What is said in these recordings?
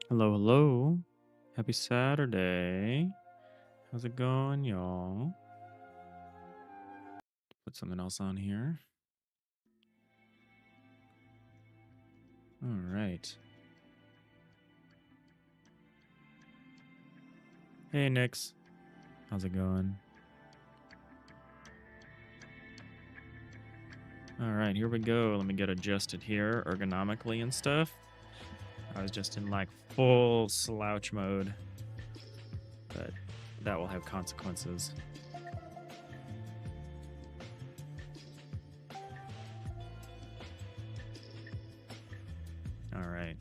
Hello, hello. Happy Saturday. How's it going, y'all? Put something else on here. All right. Hey, Nix. How's it going? All right, here we go. Let me get adjusted here ergonomically and stuff. I was just in like full slouch mode, but that will have consequences. All right.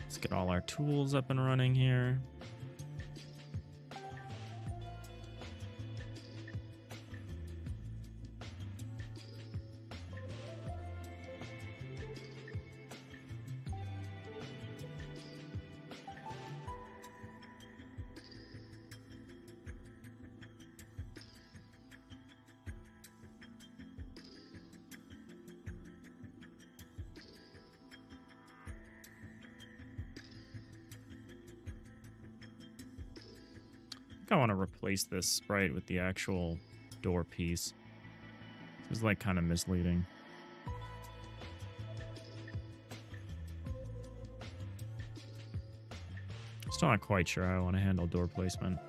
Let's get all our tools up and running here. I want to replace this sprite with the actual door piece. This is like kind of misleading. Still not quite sure how I want to handle door placement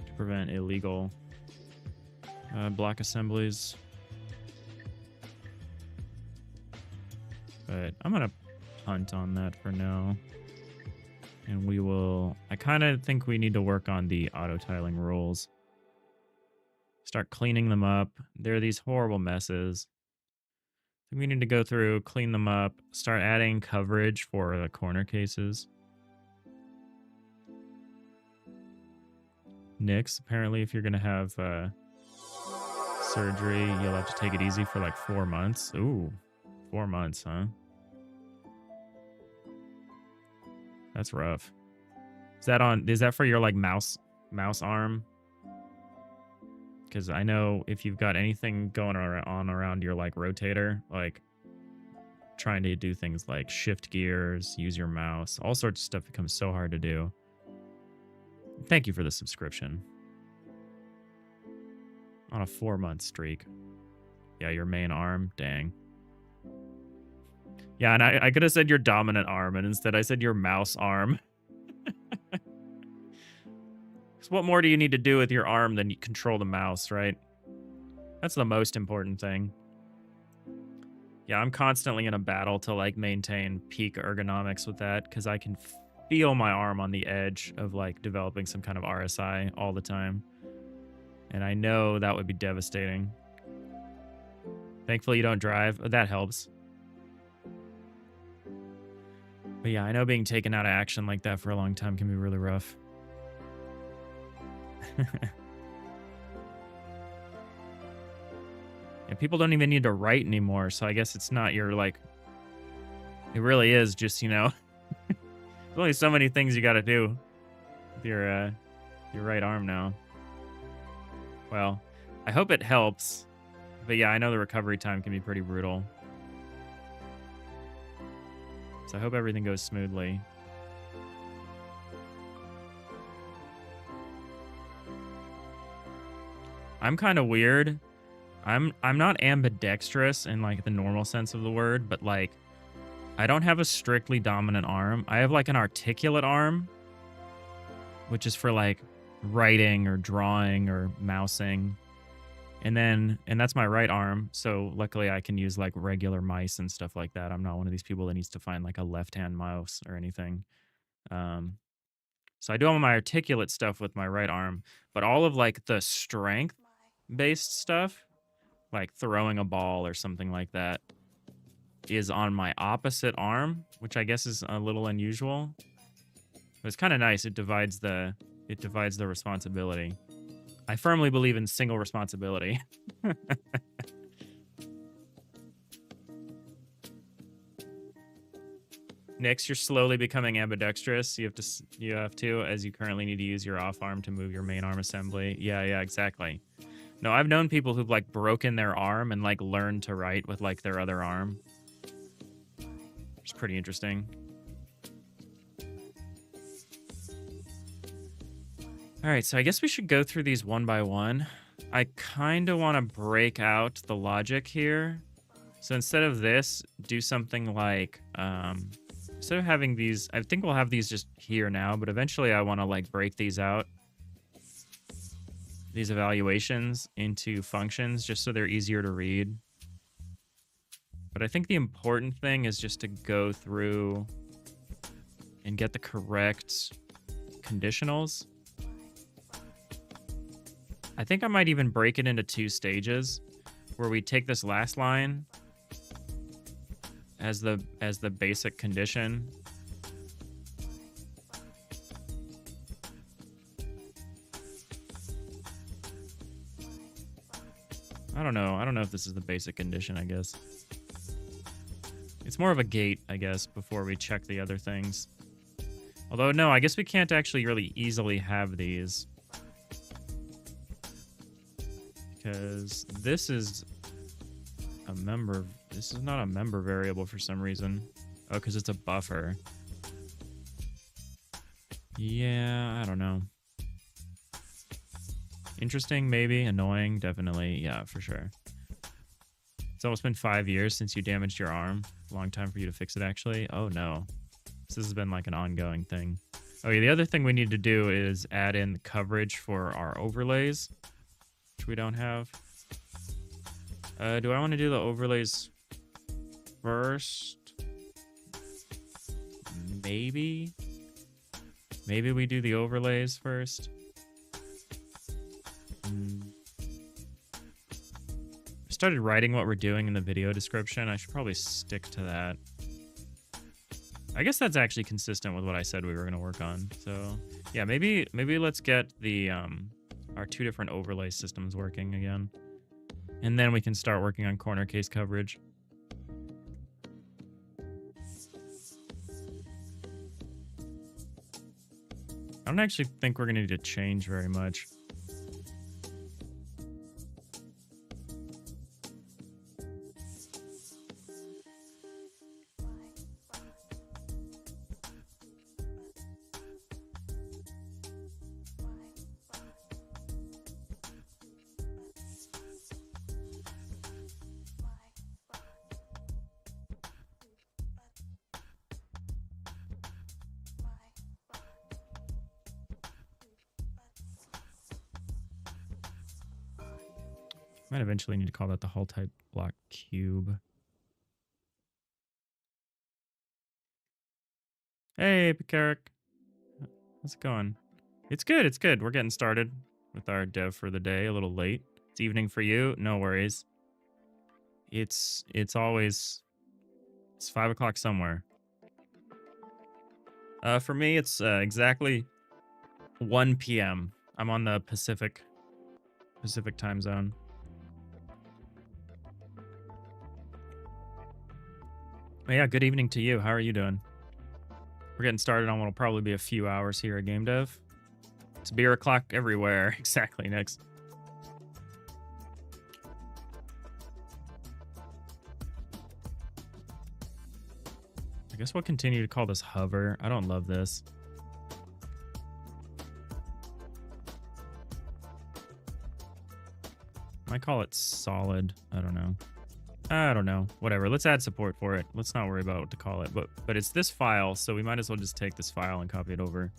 to prevent illegal block assemblies. But I'm going to punt on that for now. And we will... I kind of think we need to work on the auto-tiling rules. Start cleaning them up. They're these horrible messes. I think we need to go through, clean them up, start adding coverage for the corner cases. Nix, apparently if you're going to have surgery, you'll have to take it easy for like 4 months. Ooh, 4 months, huh? That's rough. Is that for your like mouse arm? Because I know if you've got anything going on around your like rotator, like trying to do things like shift gears, use your mouse, all sorts of stuff becomes so hard to do. Thank you for the subscription. On a 4-month streak. Yeah, your main arm. Dang. Yeah, and I could have said your dominant arm, and instead I said your mouse arm. So what more do you need to do with your arm than you control the mouse, right? That's the most important thing. Yeah, I'm constantly in a battle to like maintain peak ergonomics with that, because I can feel my arm on the edge of like developing some kind of RSI all the time. And I know that would be devastating. Thankfully you don't drive. That helps. But yeah, I know being taken out of action like that for a long time can be really rough. Yeah, people don't even need to write anymore, so I guess it's not your like... It really is just, you know... There's only so many things you gotta do with your right arm now. Well, I hope it helps. But yeah, I know the recovery time can be pretty brutal. So I hope everything goes smoothly. I'm kind of weird. I'm not ambidextrous in like the normal sense of the word, but like I don't have a strictly dominant arm. I have like an articulate arm, which is for like writing or drawing or mousing. And that's my right arm. So luckily I can use like regular mice and stuff like that. I'm not one of these people that needs to find like a left-hand mouse or anything. So I do all my articulate stuff with my right arm, but all of like the strength based stuff, like throwing a ball or something like that, is on my opposite arm, which I guess is a little unusual. But it's kind of nice. It divides the responsibility. I firmly believe in single responsibility. Next, you're slowly becoming ambidextrous. You have to, as you currently need to use your off arm to move your main arm assembly. Yeah, exactly. No, I've known people who've like broken their arm and like learned to write with like their other arm. It's pretty interesting. All right, so I guess we should go through these one by one. I kind of want to break out the logic here. So instead of this, do something like, instead of having these, I think we'll have these just here now, but eventually I want to like break these out, these evaluations into functions just so they're easier to read. But I think the important thing is just to go through and get the correct conditionals. I think I might even break it into 2 stages where we take this last line as the basic condition. I don't know. I don't know if this is the basic condition, I guess. It's more of a gate, I guess, before we check the other things. Although, no, I guess we can't actually really easily have these. Because this is a member. This is not a member variable for some reason. Oh, because it's a buffer. Yeah, I don't know. Interesting, maybe. Annoying, definitely. Yeah, for sure. It's almost been 5 years since you damaged your arm. Long time for you to fix it, actually. Oh, no. This has been like an ongoing thing. Oh, yeah, the other thing we need to do is add in coverage for our overlays, which we don't have. Do I want to do the overlays first? Maybe. Maybe we do the overlays first. I started writing what we're doing in the video description. I should probably stick to that. I guess that's actually consistent with what I said we were going to work on. So, yeah, maybe let's get the our 2 different overlay systems working again. And then we can start working on corner case coverage. I don't actually think we're going to need to change very much. Might eventually need to call that the hull type block cube. Hey, Picaric. How's it going? It's good, it's good. We're getting started with our dev for the day. A little late. It's evening for you. No worries. It's always... It's 5 o'clock somewhere. For me, it's exactly 1 p.m. I'm on the Pacific time zone. Oh, yeah, good evening to you. How are you doing? We're getting started on what'll probably be a few hours here at Game Dev. It's beer o'clock everywhere. Exactly, next. I guess we'll continue to call this hover. I don't love this. Might call it solid. I don't know. Whatever. Let's add support for it. Let's not worry about what to call it. But it's this file, so we might as well just take this file and copy it over.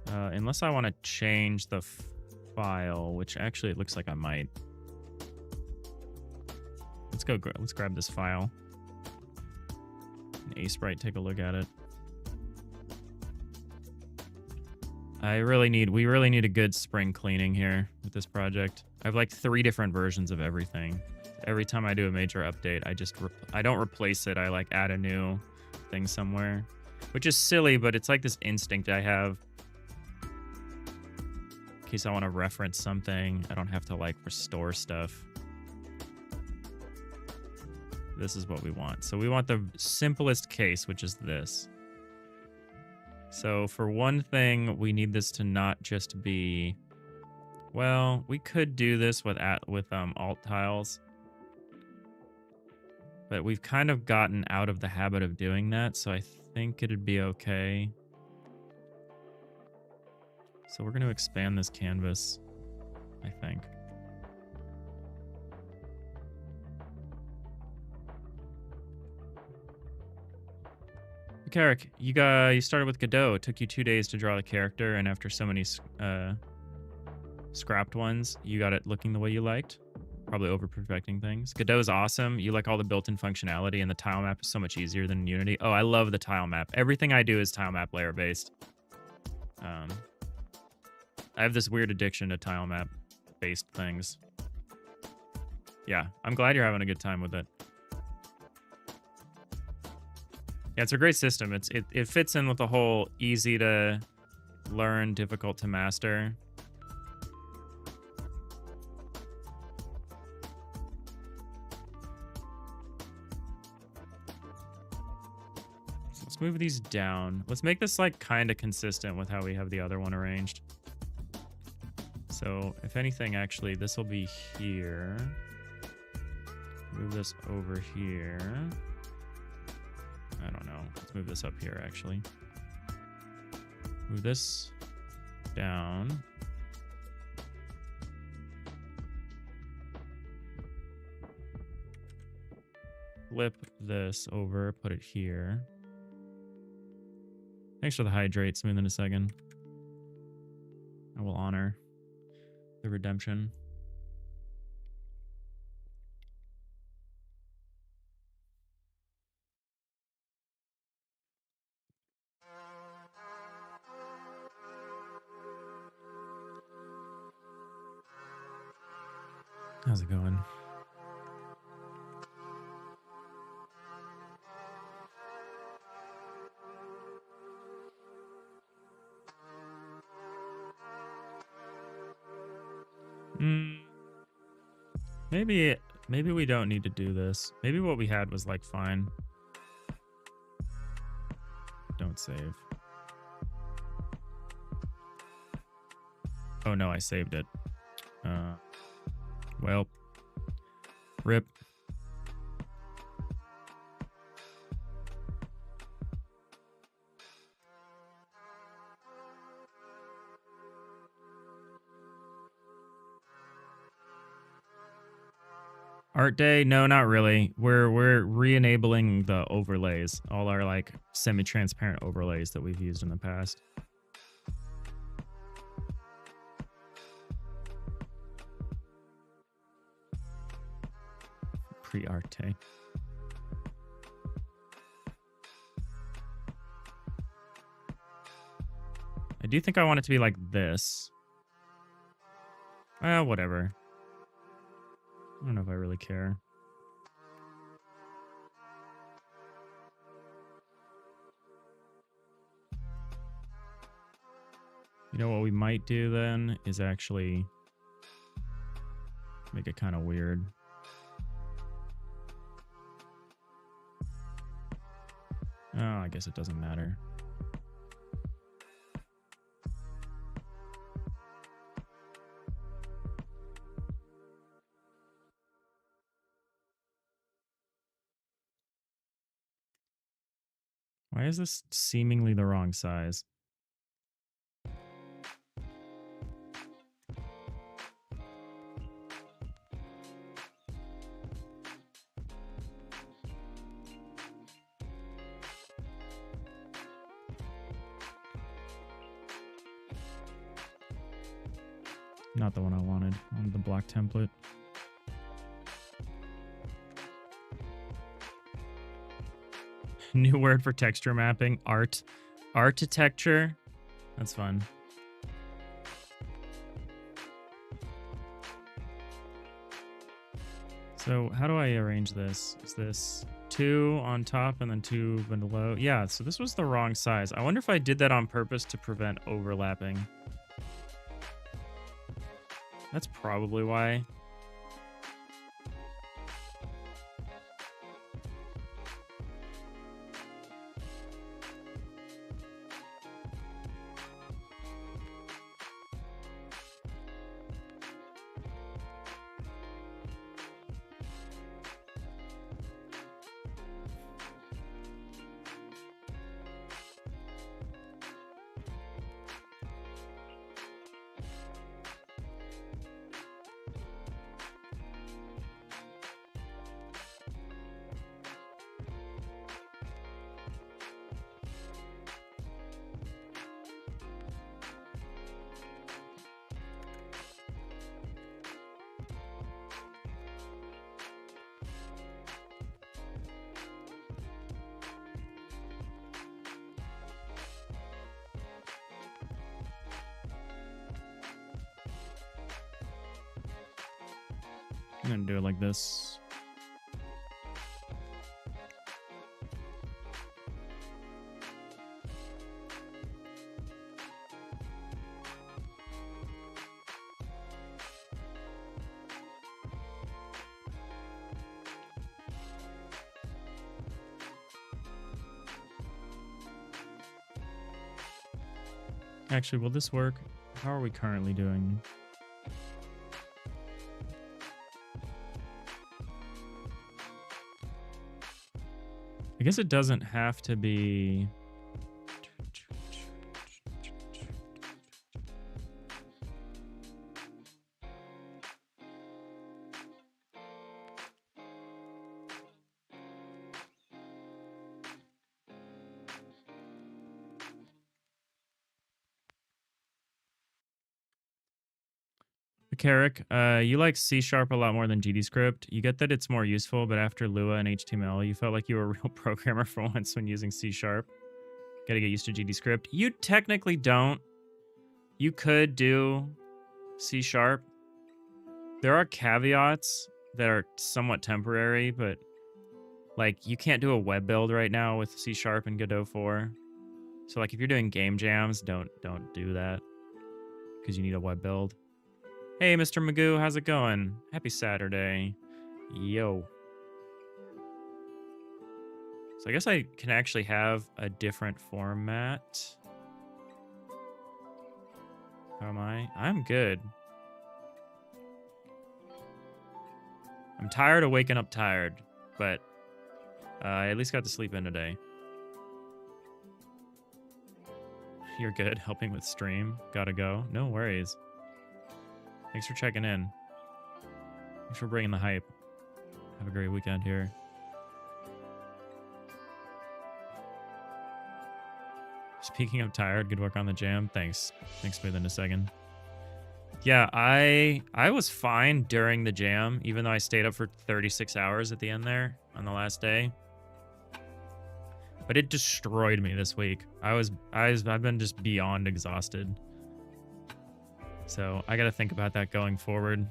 Unless I want to change the file, which actually it looks like I might. Let's grab this file. And Sprite, take a look at it. We really need a good spring cleaning here with this project. I have like 3 different versions of everything. Every time I do a major update, I don't replace it. I like add a new thing somewhere, which is silly, but it's like this instinct I have. In case I want to reference something, I don't have to like restore stuff. This is what we want. So we want the simplest case, which is this. So for one thing, we need this to not just be, well, we could do this with alt tiles, but we've kind of gotten out of the habit of doing that, so I think it'd be okay. So we're going to expand this canvas, I think. Carrick, you started with Godot. It took you 2 days to draw the character, and after so many scrapped ones, you got it looking the way you liked. Probably over-perfecting things. Godot is awesome. You like all the built-in functionality, and the tile map is so much easier than in Unity. Oh, I love the tile map. Everything I do is tile map layer-based. I have this weird addiction to tile map-based things. Yeah, I'm glad you're having a good time with it. Yeah, it's a great system. It fits in with the whole easy to learn, difficult to master. So let's move these down. Let's make this like kind of consistent with how we have the other one arranged. So if anything, actually, this will be here. Move this over here. I don't know. Let's move this up here, actually. Move this down. Flip this over, put it here. Thanks for the hydrate. Smooth in a second. I will honor the redemption. How's it going? Maybe we don't need to do this. Maybe what we had was like fine. Don't save. Oh no, I saved it. Well, rip. Art day? No, not really. We're re-enabling the overlays, all our like semi-transparent overlays that we've used in the past. Pre-arte. I do think I want it to be like this. Well, whatever. I don't know if I really care. You know what we might do then is actually make it kind of weird. Oh, I guess it doesn't matter. Why is this seemingly the wrong size? Not the one I wanted. I wanted the block template. New word for texture mapping. Architecture. That's fun. So how do I arrange this? Is this 2 on top and then 2 below? Yeah, so this was the wrong size. I wonder if I did that on purpose to prevent overlapping. That's probably why. I'm gonna do it like this. Actually, will this work? How are we currently doing? I guess it doesn't have to be... Carrick, you like C# a lot more than GDScript. You get that it's more useful, but after Lua and HTML, you felt like you were a real programmer for once when using C#. Gotta get used to GDScript. You technically don't. You could do C#. There are caveats that are somewhat temporary, but like you can't do a web build right now with C# and Godot 4. So like if you're doing game jams, don't do that because you need a web build. Hey, Mr. Magoo, how's it going? Happy Saturday. Yo. So I guess I can actually have a different format. How am I? I'm good. I'm tired of waking up tired, but I at least got to sleep in today. You're good, helping with stream. Gotta go. No worries. Thanks for checking in. Thanks for bringing the hype. Have a great weekend here. Speaking of tired, good work on the jam. Thanks. Thanks for the second. Yeah, I was fine during the jam, even though I stayed up for 36 hours at the end there on the last day. But it destroyed me this week. I've been just beyond exhausted. So I got to think about that going forward.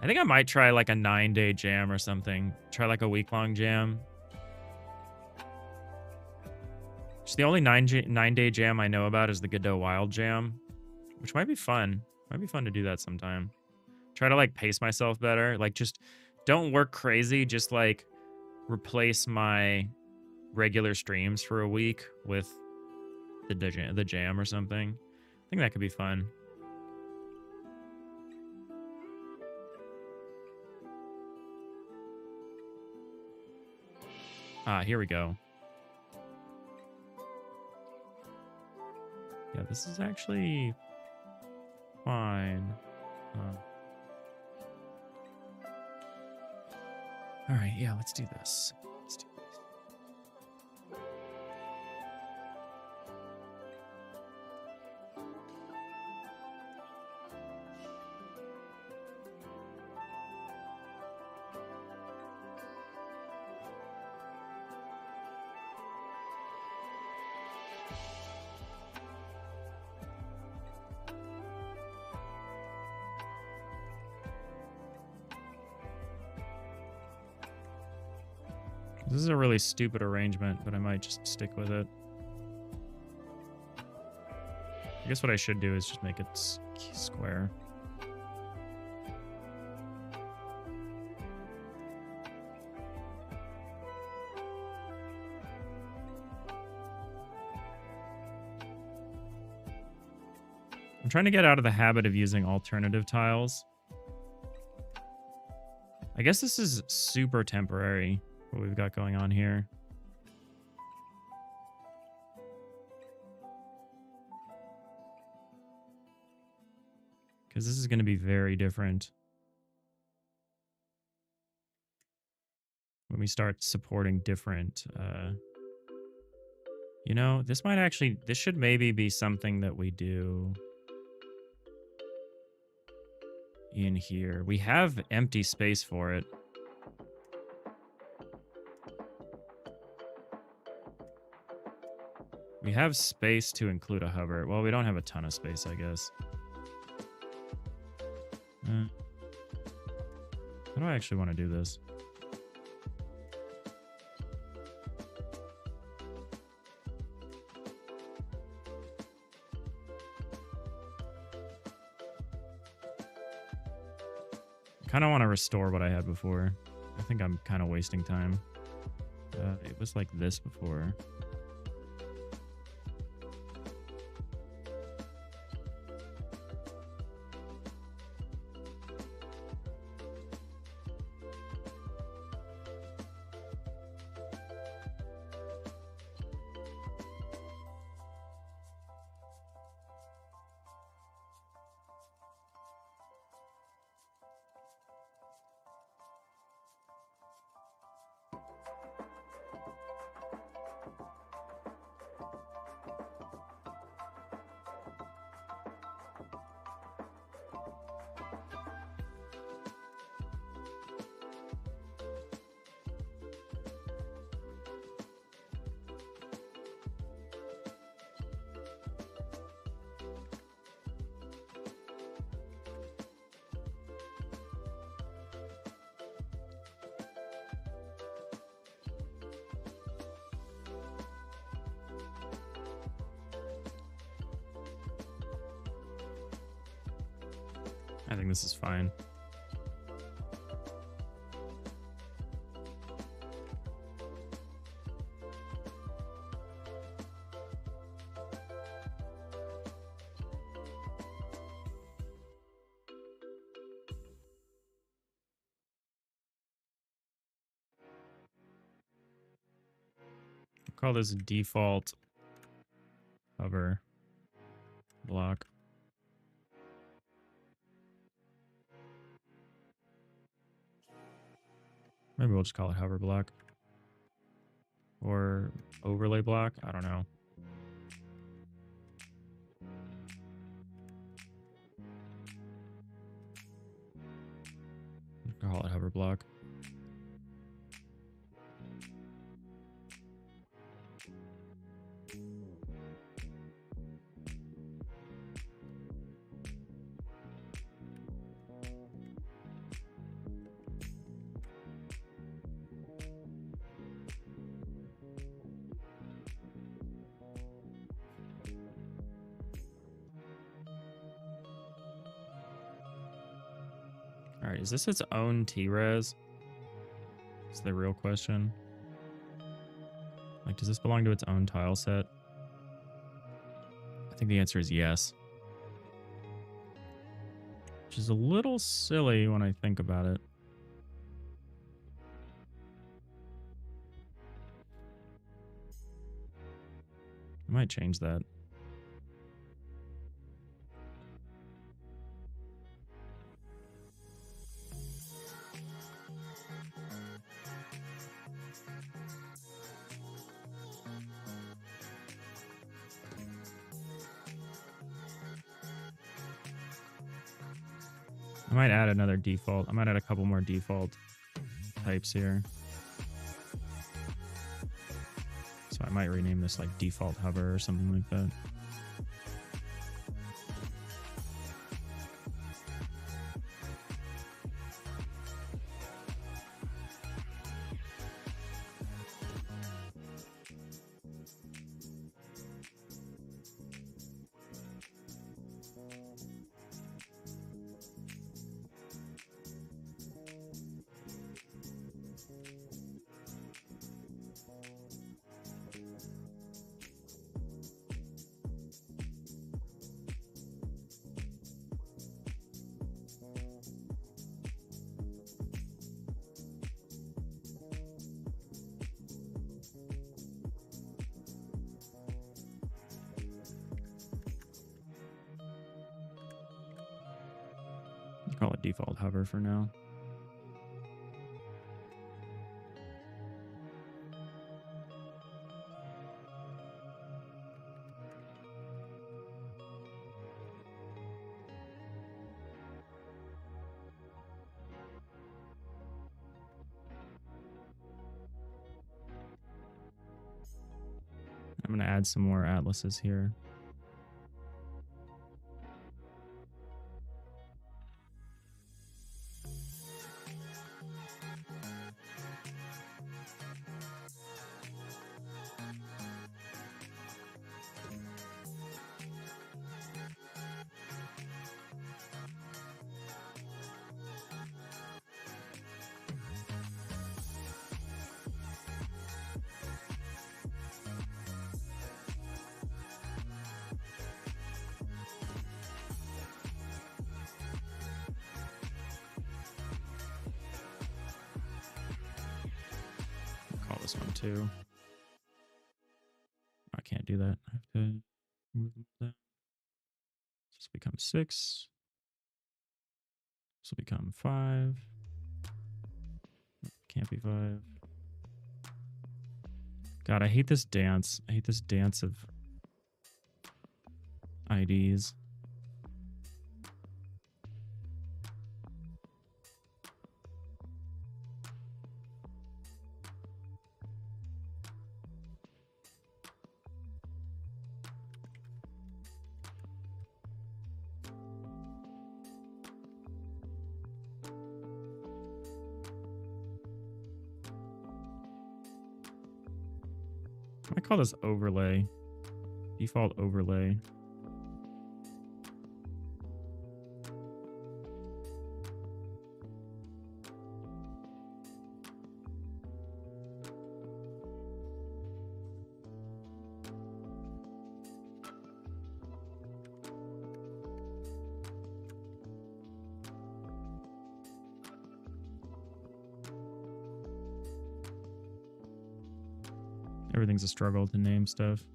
I think I might try like a 9-day jam or something. Try like a week-long jam. Just the only 9-day jam I know about is the Godot Wild Jam, which might be fun. Might be fun to do that sometime. Try to like pace myself better. Like just don't work crazy. Just like replace my regular streams for a week with the jam or something. I think that could be fun. Ah, here we go. Yeah, this is actually fine. All right, yeah, let's do this. Let's do this. This is a really stupid arrangement, but I might just stick with it. I guess what I should do is just make it square. I'm trying to get out of the habit of using alternative tiles. I guess this is super temporary, what we've got going on here. Because this is going to be very different when we start supporting different... you know, this should maybe be something that we do in here. We have empty space for it. We have space to include a hover. Well, we don't have a ton of space, I guess. How do I actually want to do this? Kind of want to restore what I had before. I think I'm kind of wasting time. It was like this before. I think this is fine. I'll call this default hover block. Maybe we'll just call it hover block. Or overlay block. I don't know. Call it hover block. All right, is this its own T-res? Is the real question. Like, does this belong to its own tile set? I think the answer is yes. Which is a little silly when I think about it. I might change that. I might add another default. I might add a couple more default types here. So I might rename this like default hover or something like that. Call it default hover for now. I'm going to add some more atlases here. this one too. I can't do that. I have to move that. This becomes 6. This will become 5. Can't be 5. God, I hate this dance. I hate this dance of IDs. I call this overlay. Default overlay. Everything's a struggle to name stuff.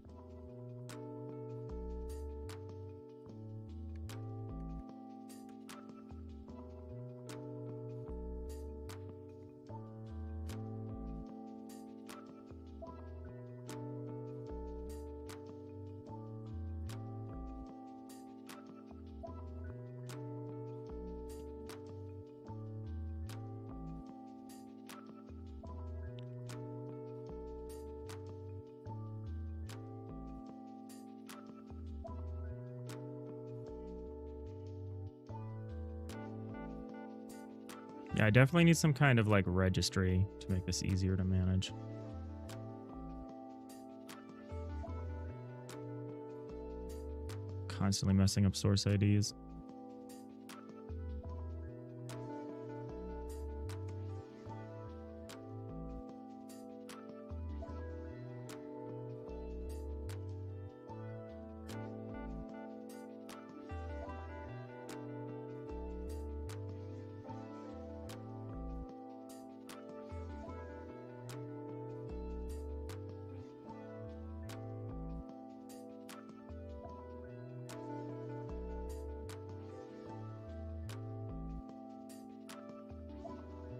Yeah, I definitely need some kind of like registry to make this easier to manage. Constantly messing up source IDs.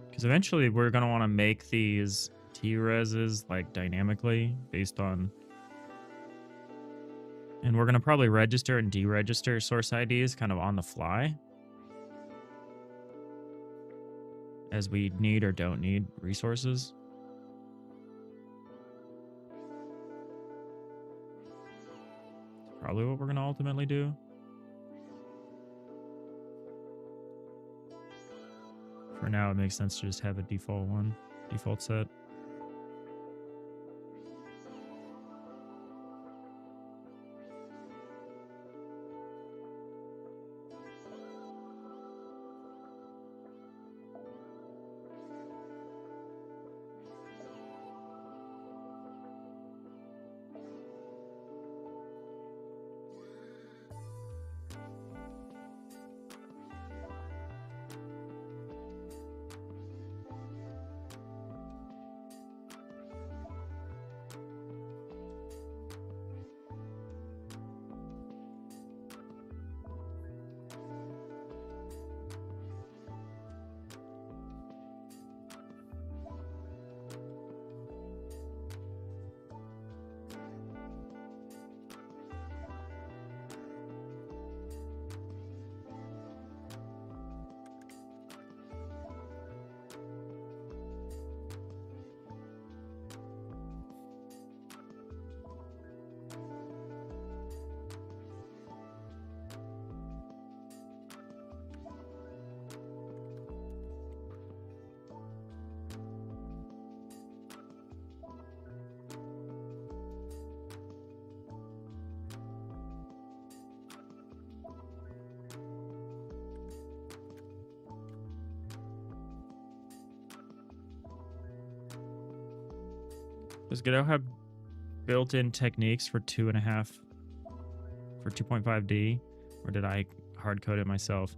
Because eventually we're going to want to make these T-reses like dynamically based on... And we're going to probably register and deregister source IDs kind of on the fly as we need or don't need resources. Probably what we're going to ultimately do. For now, it makes sense to just have a default set. Does Godot have built-in techniques for 2.5D, or did I hard code it myself?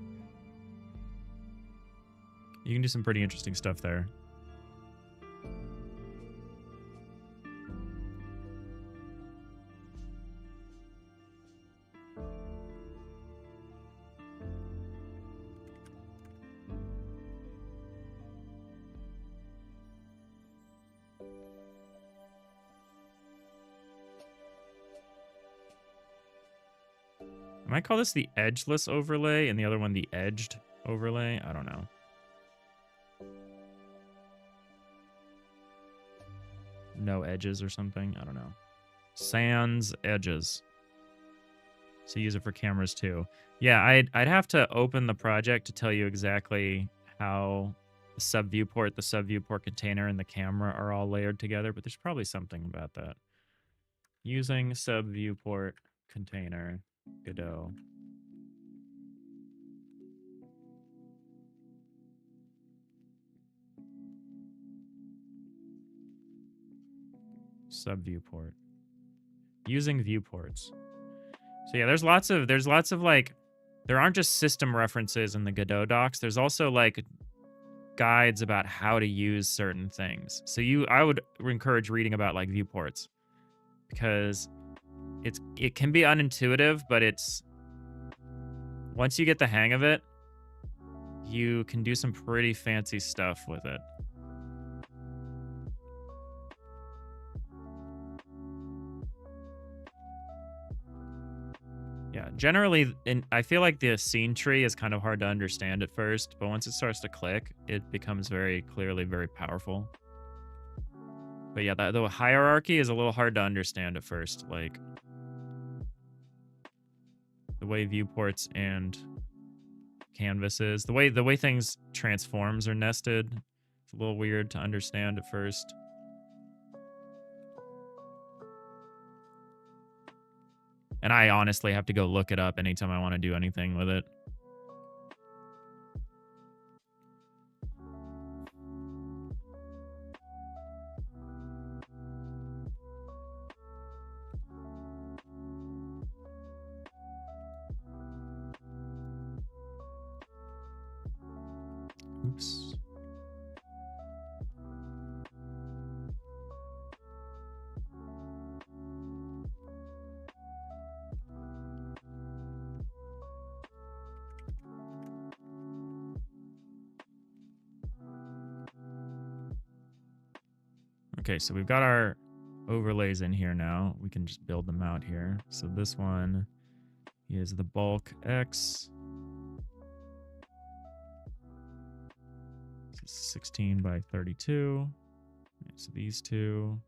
You can do some pretty interesting stuff there. I might call this the edgeless overlay and the other one the edged overlay. I don't know. No edges or something. I don't know. Sans edges. So use it for cameras too. Yeah, I'd have to open the project to tell you exactly how the sub-viewport, container, and the camera are all layered together, but there's probably something about that. Using sub-viewport container, Godot. Sub-viewport. Using viewports. So yeah, there's lots of like, there aren't just system references in the Godot docs. There's also like guides about how to use certain things. So I would encourage reading about like viewports, because it can be unintuitive, but once you get the hang of it, you can do some pretty fancy stuff with it. Yeah, generally, I feel like the scene tree is kind of hard to understand at first, but once it starts to click, it becomes very clearly very powerful. But yeah, the hierarchy is a little hard to understand at first, like the way viewports and canvases, the way things transforms are nested. It's a little weird to understand at first. And I honestly have to go look it up anytime I want to do anything with it. Oops. Okay, so we've got our overlays in here now. We can just build them out here. So this one is the bulk X. 16 by 32. So these two.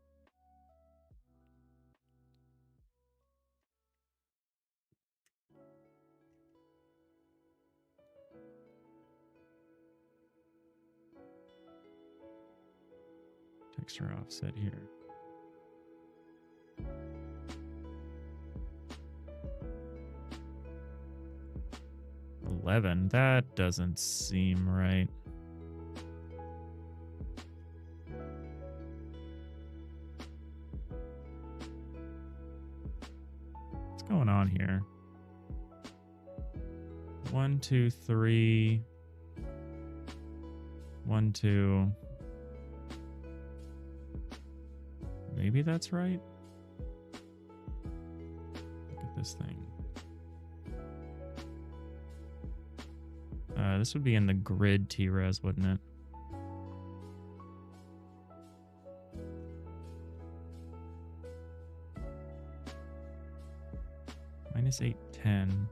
Texture offset here. $11. That doesn't seem right. What's going on here? 1, 2, 3. 1, 2. Maybe that's right. Look at this thing. This would be in the grid T-res, wouldn't it? -810.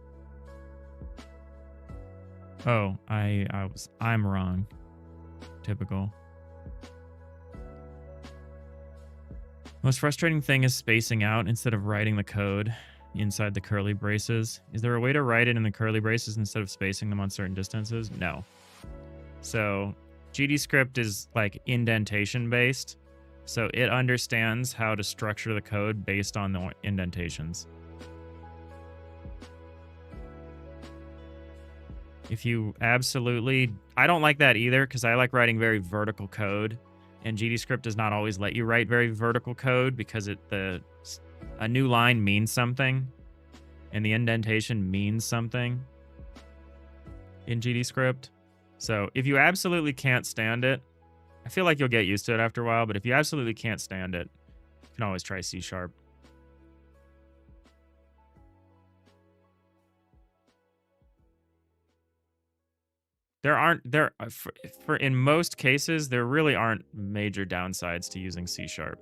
Oh, I'm wrong. Typical. Most frustrating thing is spacing out instead of writing the code inside the curly braces. Is there a way to write it in the curly braces instead of spacing them on certain distances? No. So GDScript is like indentation based. So it understands how to structure the code based on the indentations. If you absolutely... I don't like that either, because I like writing very vertical code. And GDScript does not always let you write very vertical code because a new line means something, and the indentation means something in GDScript. So if you absolutely can't stand it, I feel like you'll get used to it after a while, but if you absolutely can't stand it, you can always try C sharp. There aren't for in most cases there really aren't major downsides to using C sharp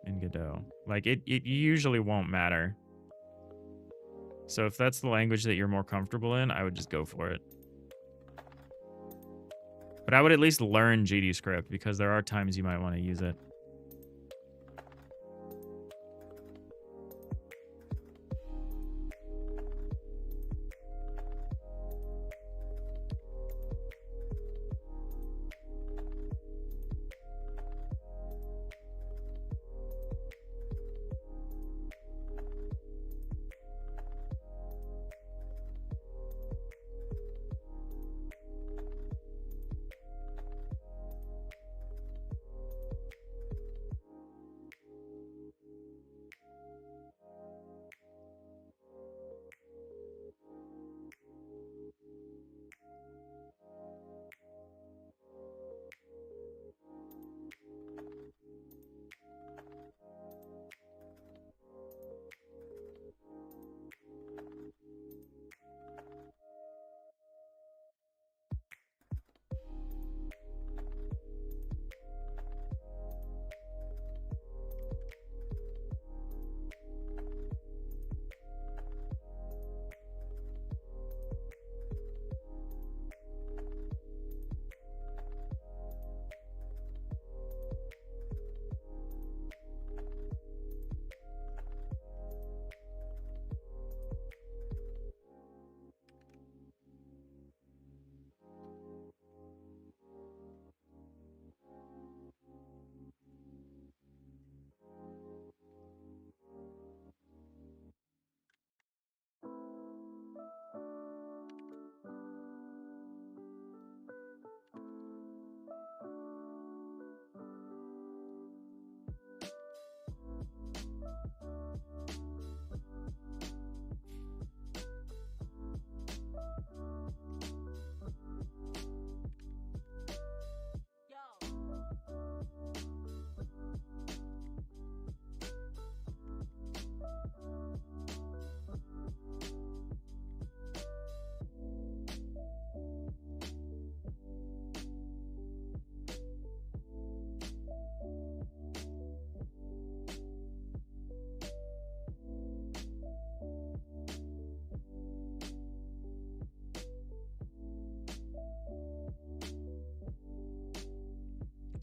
in Godot. Like it usually won't matter. So if that's the language that you're more comfortable in, I would just go for it. But I would at least learn GD script because there are times you might want to use it.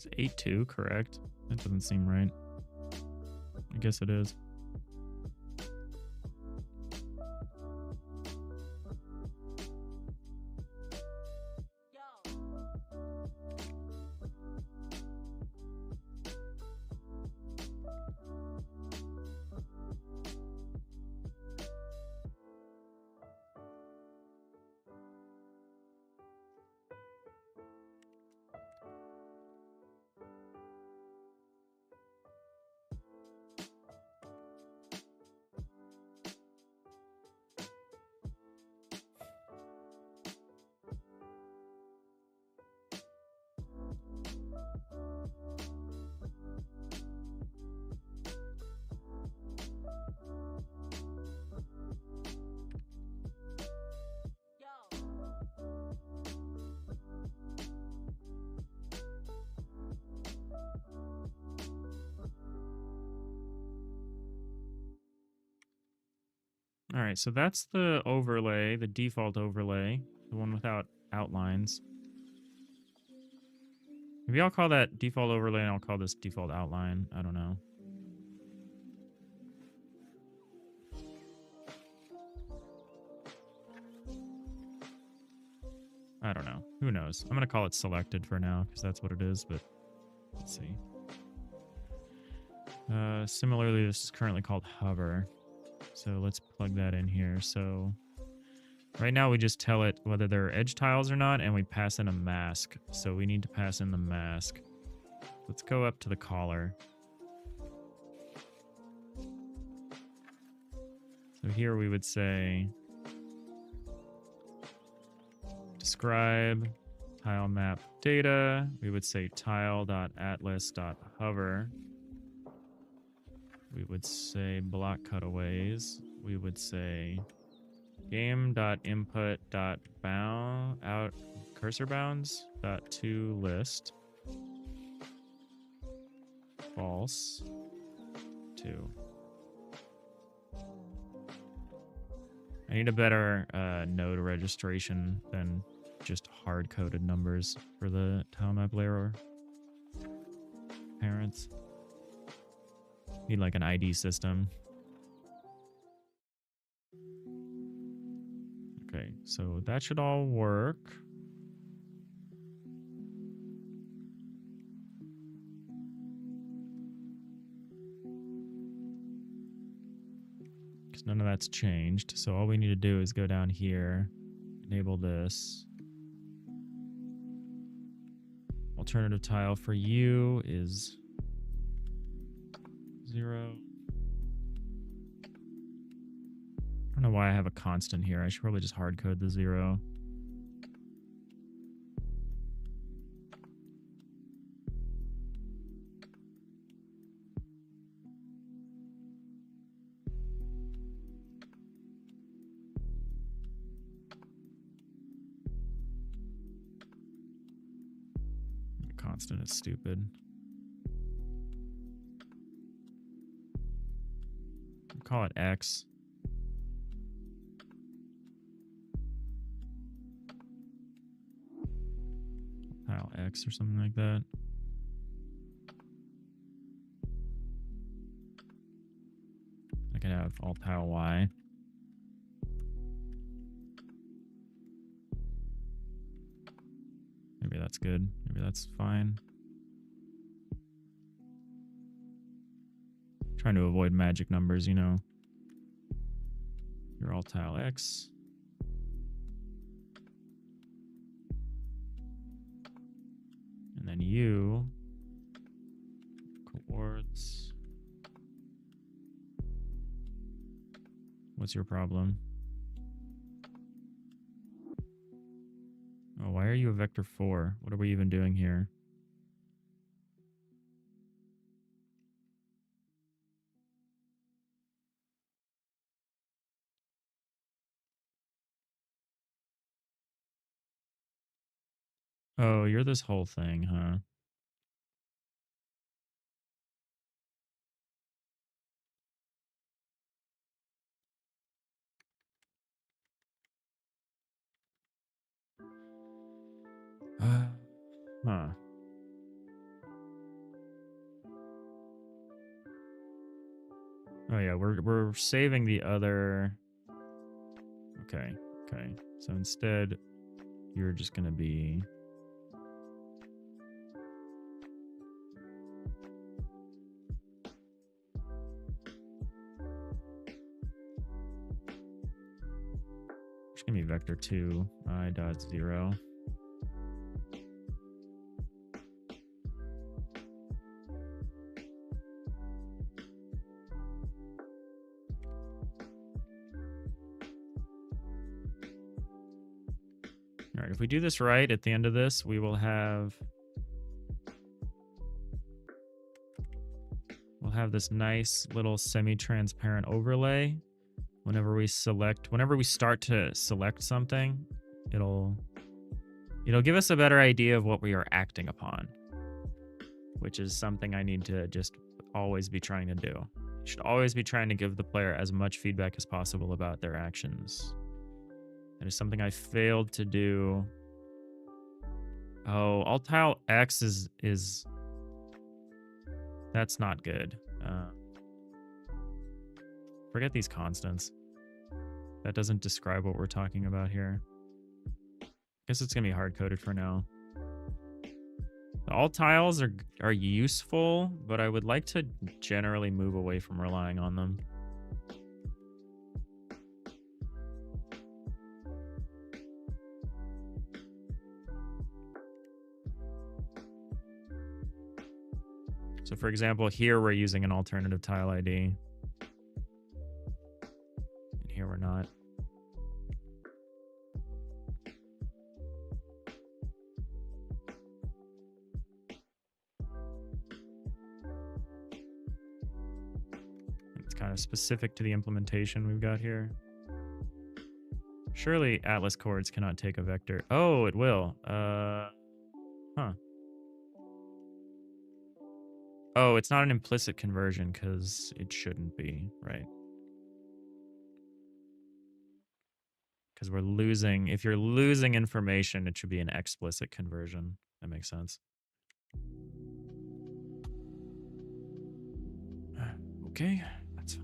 Is 8.2 correct? That doesn't seem right. I guess it is. All right, so that's the overlay, the default overlay, the one without outlines. Maybe I'll call that default overlay and I'll call this default outline. I don't know. I don't know. Who knows? I'm going to call it selected for now because that's what it is, but let's see. Similarly, this is currently called hover. So let's plug that in here. So right now we just tell it whether there are edge tiles or not, and we pass in a mask. So we need to pass in the mask. Let's go up to the collar. So here we would say describe tile map data. We would say tile.atlas.hover. We would say block cutaways. We would say game.input.bound out cursor bounds .to list false 2. I need a better node registration than just hard-coded numbers for the tile map layer parents. Need like an ID system. Okay, so that should all work. Because none of that's changed. So all we need to do is go down here, enable this. Alternative tile for you is 0. I don't know why I have a constant here. I should probably just hard code the 0. The constant is stupid. Call it X. Tile X or something like that. I can have alt tile Y. Maybe that's good. Maybe that's fine. Trying to avoid magic numbers, you know. Your alt tile X. And then you cohorts. What's your problem? Oh, why are you a vector 4? What are we even doing here? Oh, you're this whole thing, huh? Huh. Oh yeah, we're saving the other. Okay, okay. So instead, you're just gonna be. Just gonna be vector 2 I dot 0. All right, if we do this right at the end of this, we will have this nice little semi-transparent overlay. Whenever we start to select something, it'll give us a better idea of what we are acting upon, which is something I need to just always be trying to do. You should always be trying to give the player as much feedback as possible about their actions. That is something I failed to do. Oh, alt tile X is that's not good. Forget these constants. That doesn't describe what we're talking about here. I guess it's gonna be hard coded for now. The alt tiles are useful, but I would like to generally move away from relying on them. So for example, here we're using an alternative tile ID. And here we're not. specific to the implementation we've got here. Surely Atlas chords cannot take a vector. Oh, it will. Huh. Oh, it's not an implicit conversion because it shouldn't be, right? Because we're losing, if you're losing information, it should be an explicit conversion. That makes sense. Okay, that's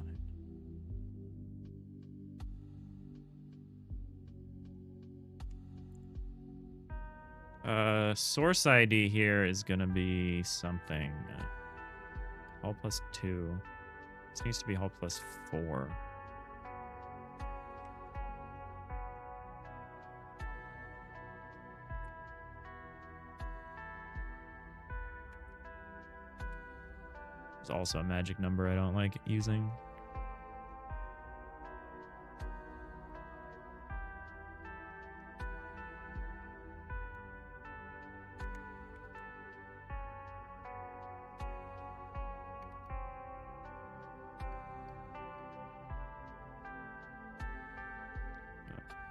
fine. Source ID here is gonna be something. Hull plus 2. This needs to be hull plus 4. There's also a magic number I don't like using.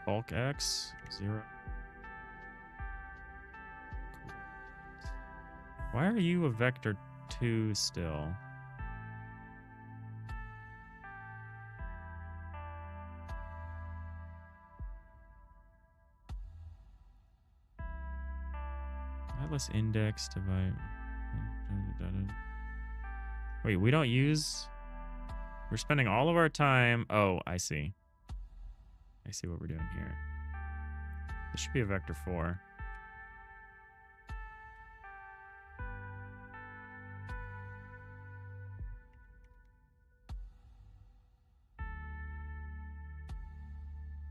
Bulk X 0. Why are you a vector 2 still? Atlas index divide. Wait, we don't use. We're spending all of our time. Oh, I see. I see what we're doing here. This should be a vector 4.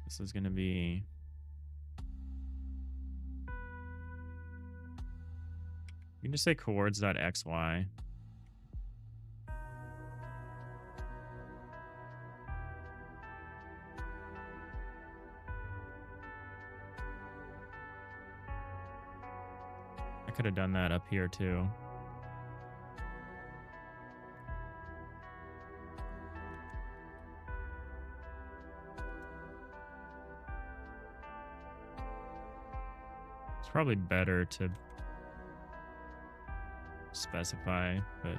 This is going to be. You can just say coords.xy. I could have done that up here too. It's probably better to specify, but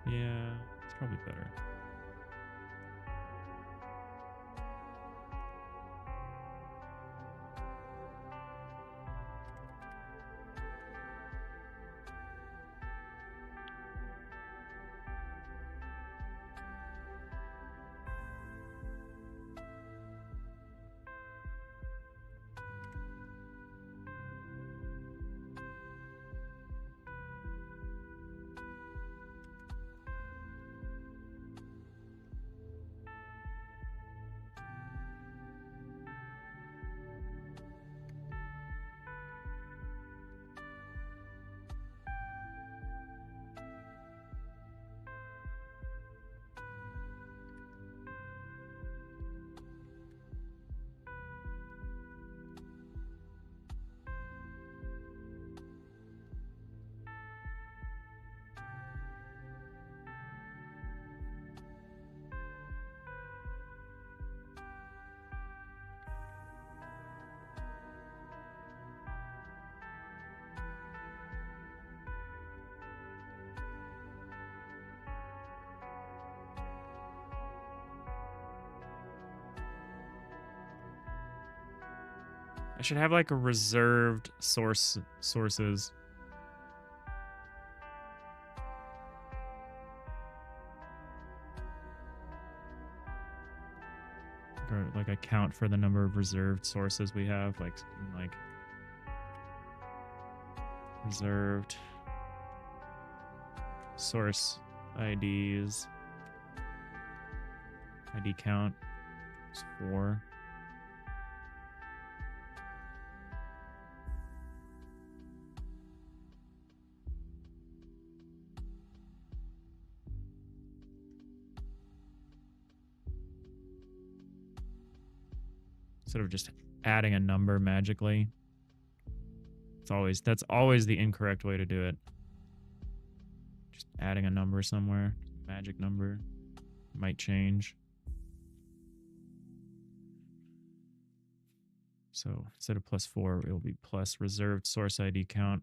yeah, it's probably better. I should have like a reserved sources. Or like account for the number of reserved sources we have, like reserved source IDs. ID count is 4. Instead of just adding a number magically. That's always the incorrect way to do it. Just adding a number somewhere. Magic number. might change. So instead of +4, it will be plus reserved source ID count.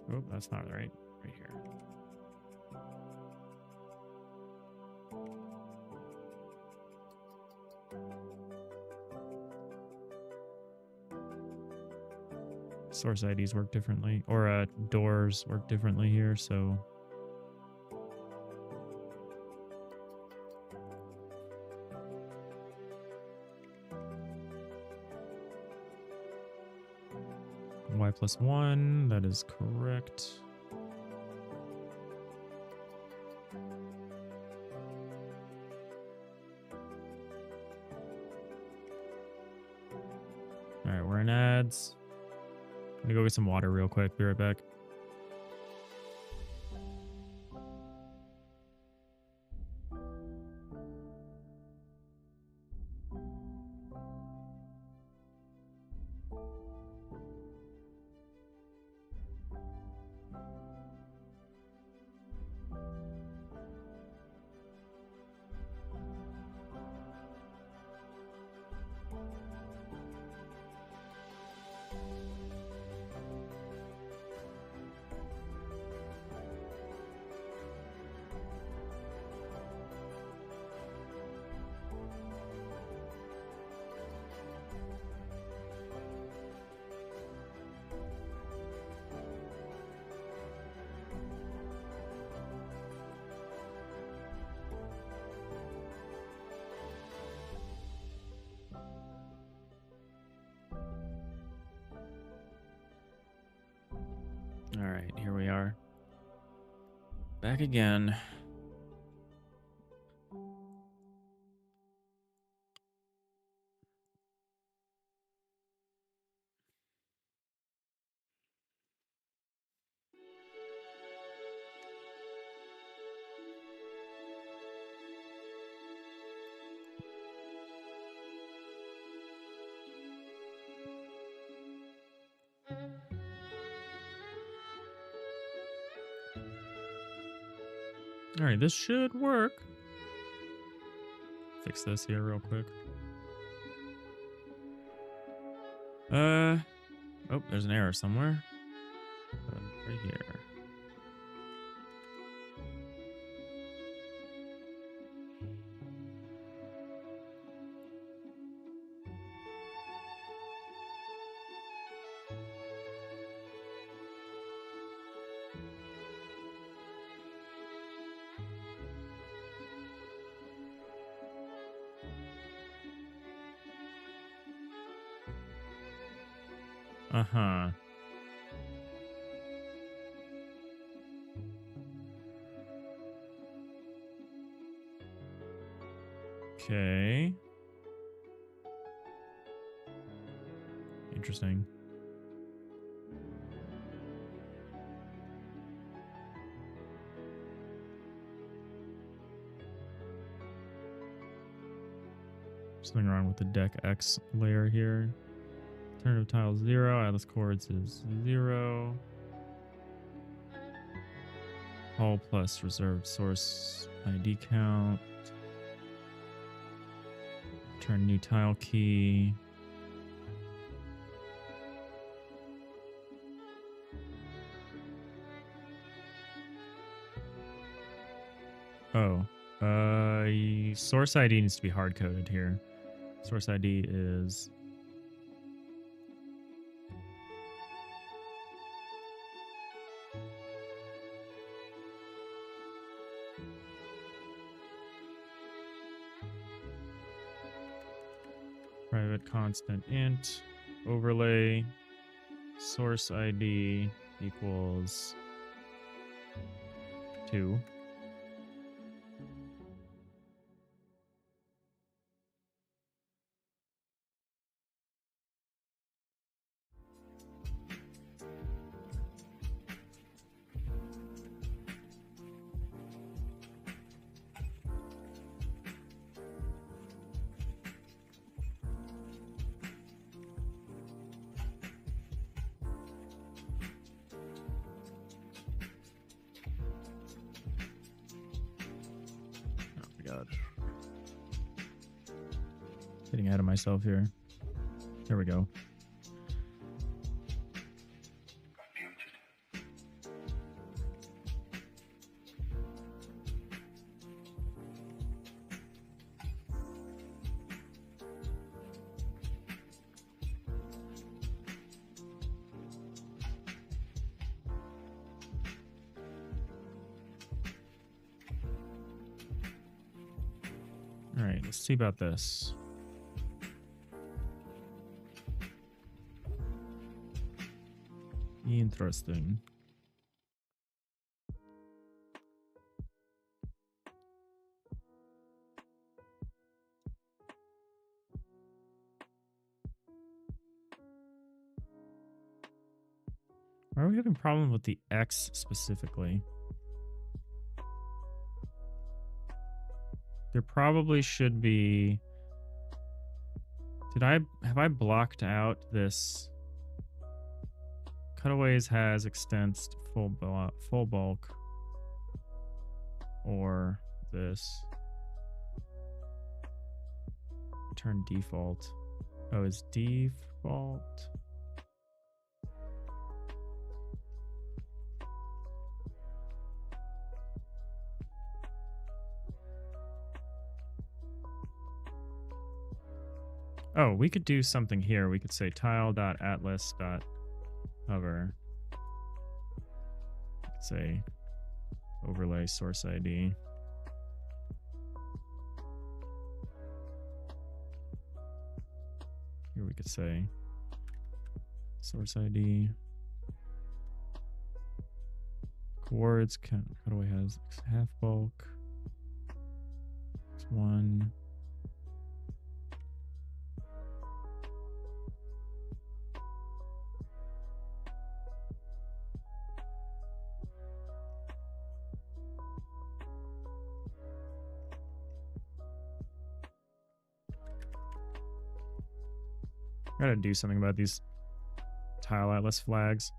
Oh, that's not right. Right here. Source IDs work differently, or doors work differently here, so y+1, that is correct. All right, we're in ads. I'm gonna go get some water real quick. Be right back. All right, here we are. Back again. All right, this should work. Fix this here real quick. Oh, there's an error somewhere. Right here. Uh-huh. Okay. Interesting. Something wrong with the deck X layer here. Alternative tile 0. Atlas chords is 0. All plus reserved source ID count. Turn new tile key. Oh, source ID needs to be hard coded here. Source ID is private constant int overlay source ID equals 2. God. Getting ahead of myself here. There we go. All right, let's see about this. Interesting. Why are we having problems with the X specifically? There probably should be... Have I blocked out this? Cutaways has extensed full bulk. Or this. Turn default. Oh, is default? Oh, we could do something here. We could say tile.atlas.hover. Say overlay source ID. Here we could say source ID. Chords, cutaway has half bulk. X1. Gotta do something about these tile atlas flags.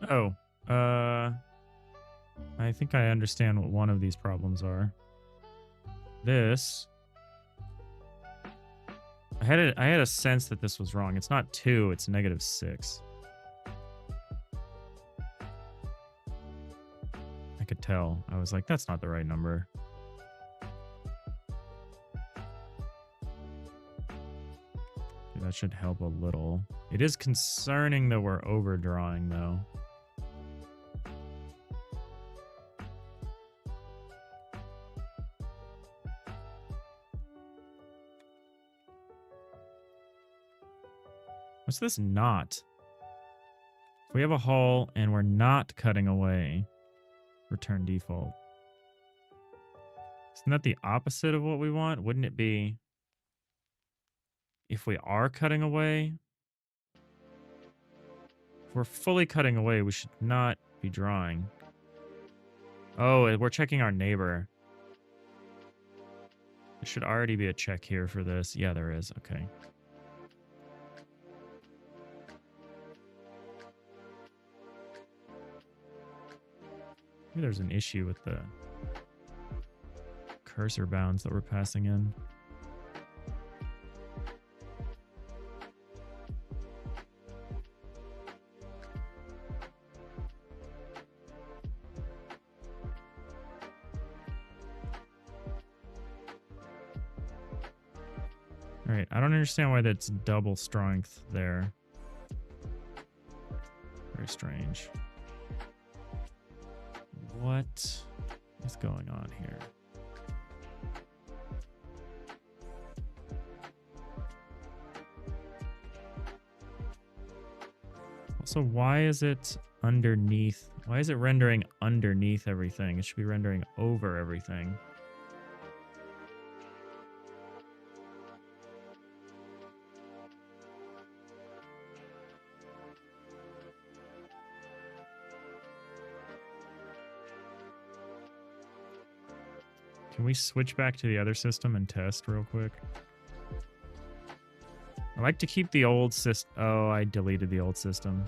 Oh, I think I understand what one of these problems are. This, I had a sense that this was wrong. It's not 2, it's -6. I could tell. I was like, that's not the right number. Okay, that should help a little. It is concerning that we're overdrawing, though. What's this not? If we have a hull and we're not cutting away, return default. Isn't that the opposite of what we want? Wouldn't it be if we are cutting away? we're fully cutting away, we should not be drawing. Oh, we're checking our neighbor. There should already be a check here for this. Yeah, there is. Okay. Maybe there's an issue with the cursor bounds that we're passing in. All right, I don't understand why that's double strength there. Very strange. What is going on here? Also, why is it underneath? Why is it rendering underneath everything? It should be rendering over everything. Can we switch back to the other system and test real quick? I like to keep the old system. Oh, I deleted the old system.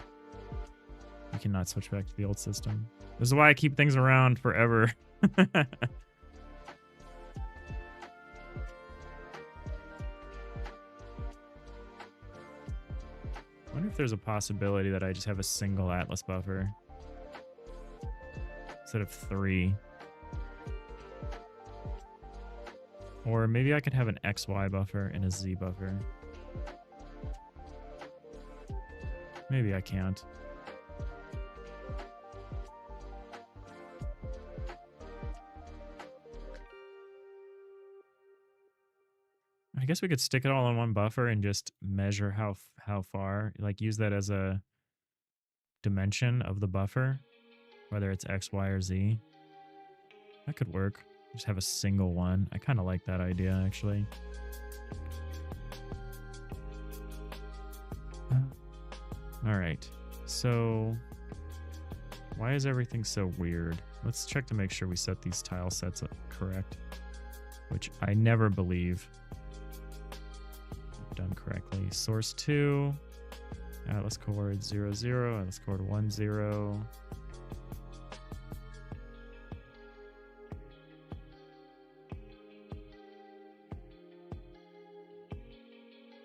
You cannot switch back to the old system. This is why I keep things around forever. I wonder if there's a possibility that I just have a single Atlas buffer instead of 3. Or maybe I could have an XY buffer and a Z buffer. Maybe I can't. I guess we could stick it all in one buffer and just measure how far, like use that as a dimension of the buffer, whether it's X, Y, or Z. That could work. Just have a single one. I kind of like that idea, actually. All right. So why is everything so weird? Let's check to make sure we set these tile sets up correct, which I never believe I've done correctly. Source 2, Atlas coord 0, 0, Atlas coord 1, 0.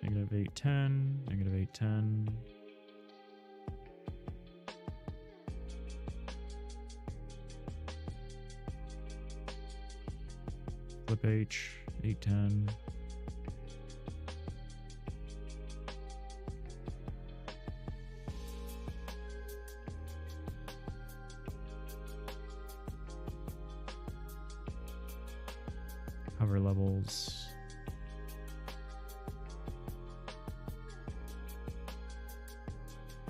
Negative 810, negative 810. Flip H, 810. Hover levels.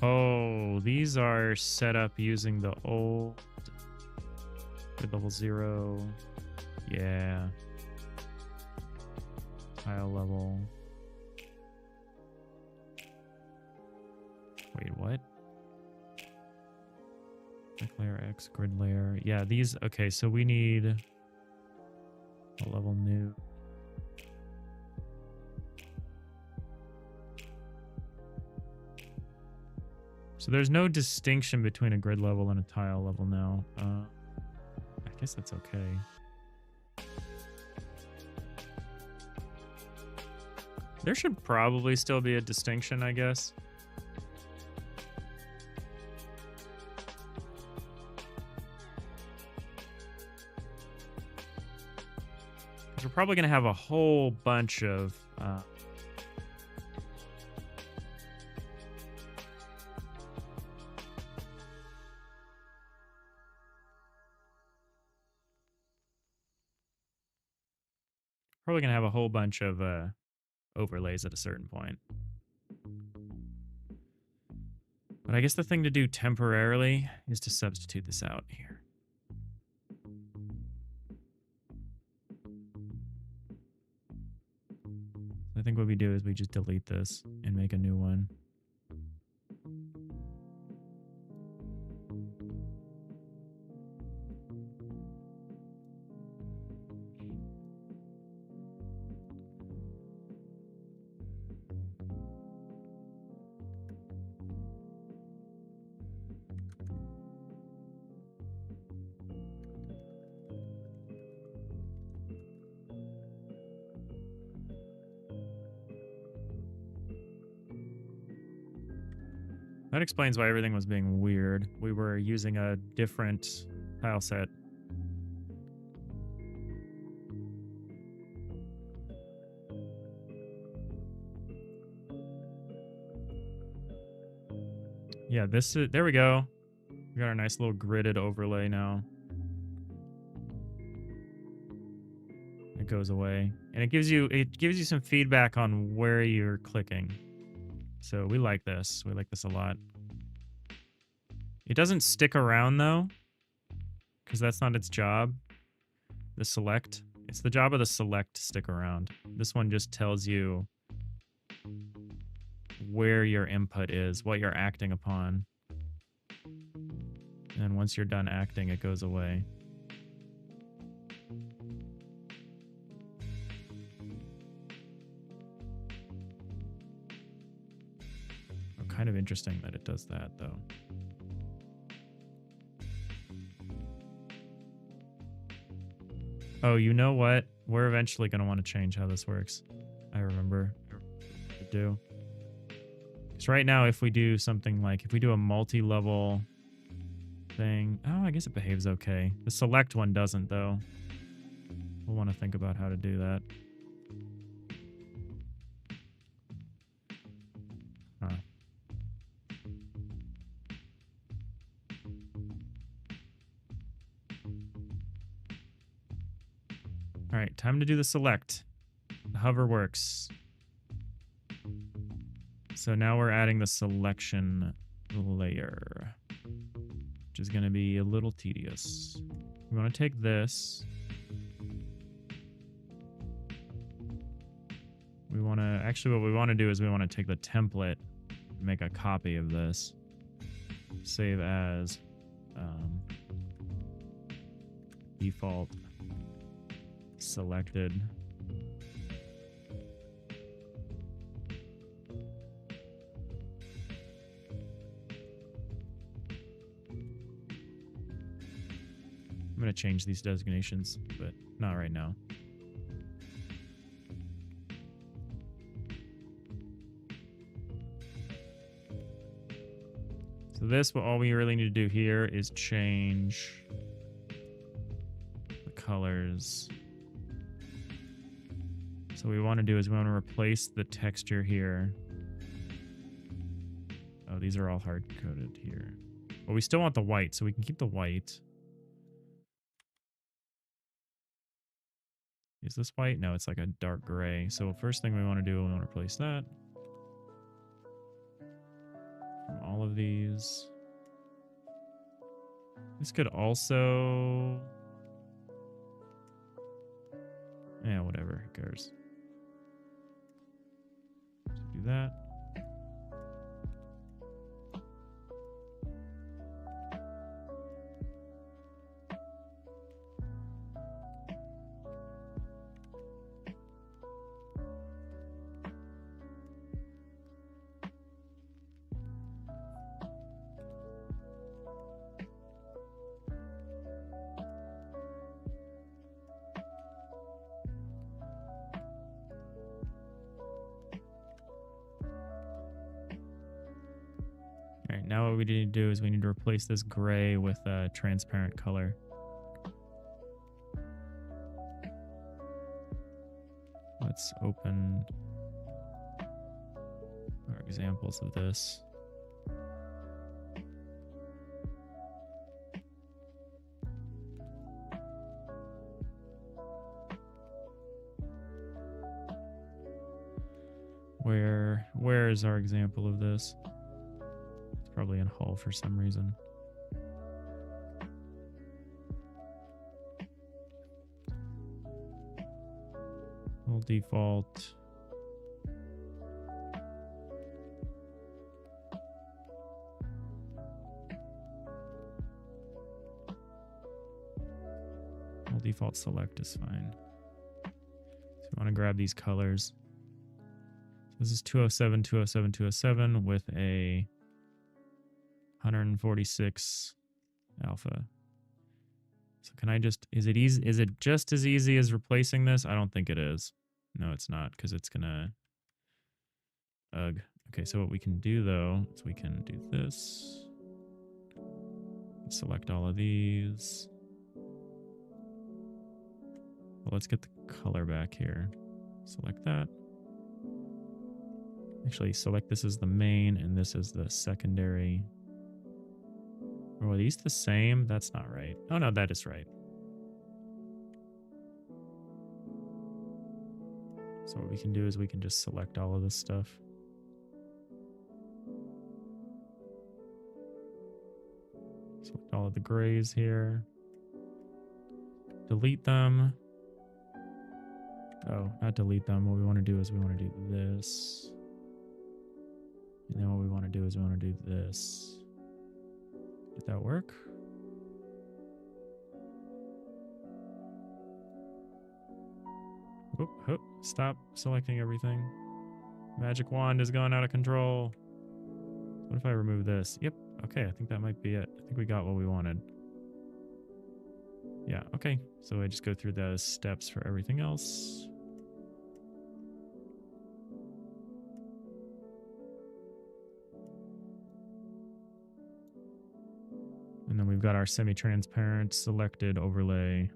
Oh, these are set up using the old grid level 0. Yeah. Tile level. Wait, what? Deck layer X, grid layer. Yeah, these. Okay, so we need a level new. So there's no distinction between a grid level and a tile level now. I guess that's okay. There should probably still be a distinction, I guess. We're probably going to have a whole bunch of overlays at a certain point. But I guess the thing to do temporarily is to substitute this out here. I think what we do is we just delete this and make a new one. That explains why everything was being weird. We were using a different tile set. Yeah, this is, there we go. We got our nice little gridded overlay now. It goes away. And it gives you some feedback on where you're clicking. So we like this. We like this a lot. It doesn't stick around though, because that's not its job. The select. It's the job of the select to stick around. This one just tells you where your input is, what you're acting upon. And once you're done acting, it goes away. Oh, kind of interesting that it does that, though. Oh, you know what? We're eventually going to want to change how this works. I remember to do. Because right now, if we do something like, if we do a multi-level thing, oh, I guess it behaves okay. The select one doesn't, though. We'll want to think about how to do that. Huh. All right, time to do the select. The hover works. So now we're adding the selection layer, which is going to be a little tedious. We want to take this. We want to, actually what we want to do is we want to take the template, make a copy of this, save as default selected. I'm going to change these designations, but not right now. So this, all we really need to do here is change the colors. So what we want to do is we want to replace the texture here. Oh, these are all hard-coded here. But we still want the white, so we can keep the white. Is this white? No, it's like a dark gray. So first thing we want to do, we want to replace that. From all of these. This could also... yeah, whatever. Who cares? So do that. All right, now what we need to do is we need to replace this gray with a transparent color. Let's open our examples of this. Where is our example of this? It's probably in Hull for some reason. We'll default. We'll default select is fine. So we want to grab these colors. This is 207, 207, 207 with a 146 alpha. So can I just, is it easy? Is it just as easy as replacing this? I don't think it is. No, it's not, because it's gonna, ugh. Okay, so what we can do though is we can do this. Select all of these. Well, let's get the color back here. Select that. Actually, select this as the main and this as the secondary. Or are these the same? That's not right. Oh no, that is right. So what we can do is we can just select all of this stuff. Select all of the grays here. Delete them. Oh, not delete them. What we want to do is we want to do this. And then what we want to do is we want to do this. Did that work? Oop, oop, stop selecting everything. Magic wand has gone out of control. What if I remove this? Yep. Okay, I think that might be it. I think we got what we wanted. Yeah, okay. So I just go through the steps for everything else. And then we've got our semi-transparent selected overlay.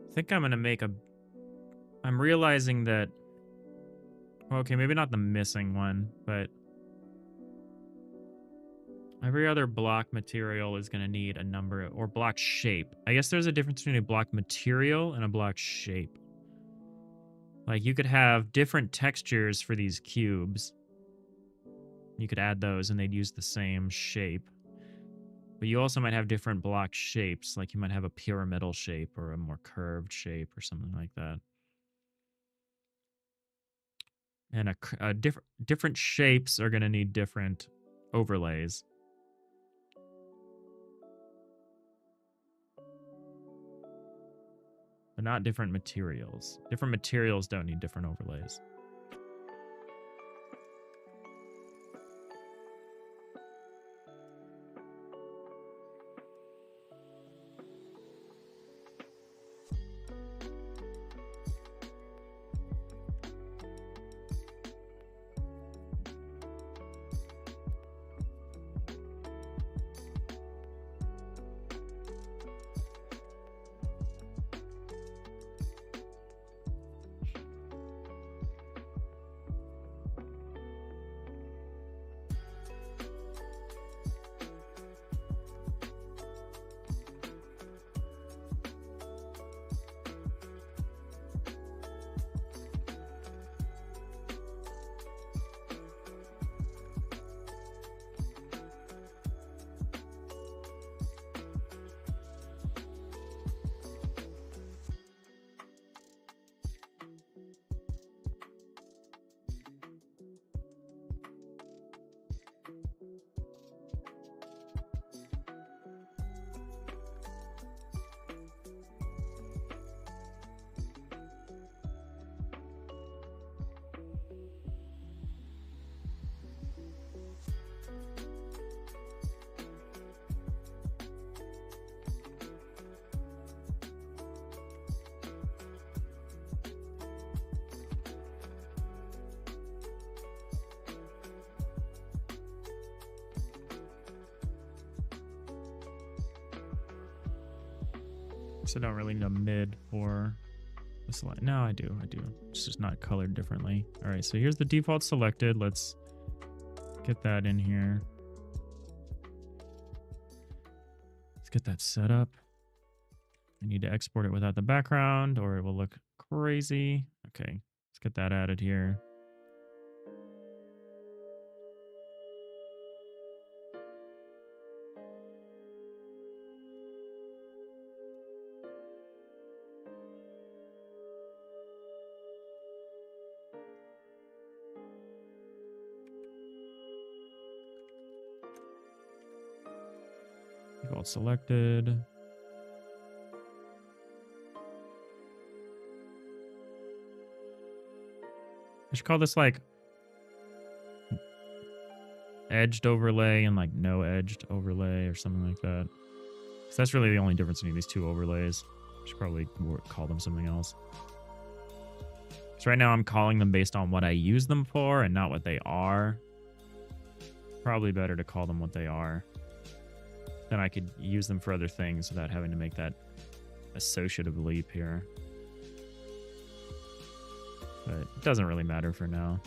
I think I'm going to make a... I'm realizing that... Okay, maybe not the missing one, but... Every other block material is going to need a number... Or block shape. I guess there's a difference between a block material and a block shape. Like, you could have different textures for these cubes. You could add those and they'd use the same shape. But you also might have different block shapes. Like, you might have a pyramidal shape or a more curved shape or something like that. And different shapes are going to need different overlays. But not different materials. Different materials don't need different overlays. So I don't really need a mid for the select. No, I do. It's just not colored differently. All right, so here's the default selected. Let's get that in here. Let's get that set up. I need to export it without the background or it will look crazy. Okay, let's get that added here. Default selected. I should call this like edged overlay and like no edged overlay or something like that. So that's really the only difference between these two overlays. I should probably call them something else. So right now I'm calling them based on what I use them for and not what they are. Probably better to call them what they are. Then I could use them for other things without having to make that associative leap here. But it doesn't really matter for now.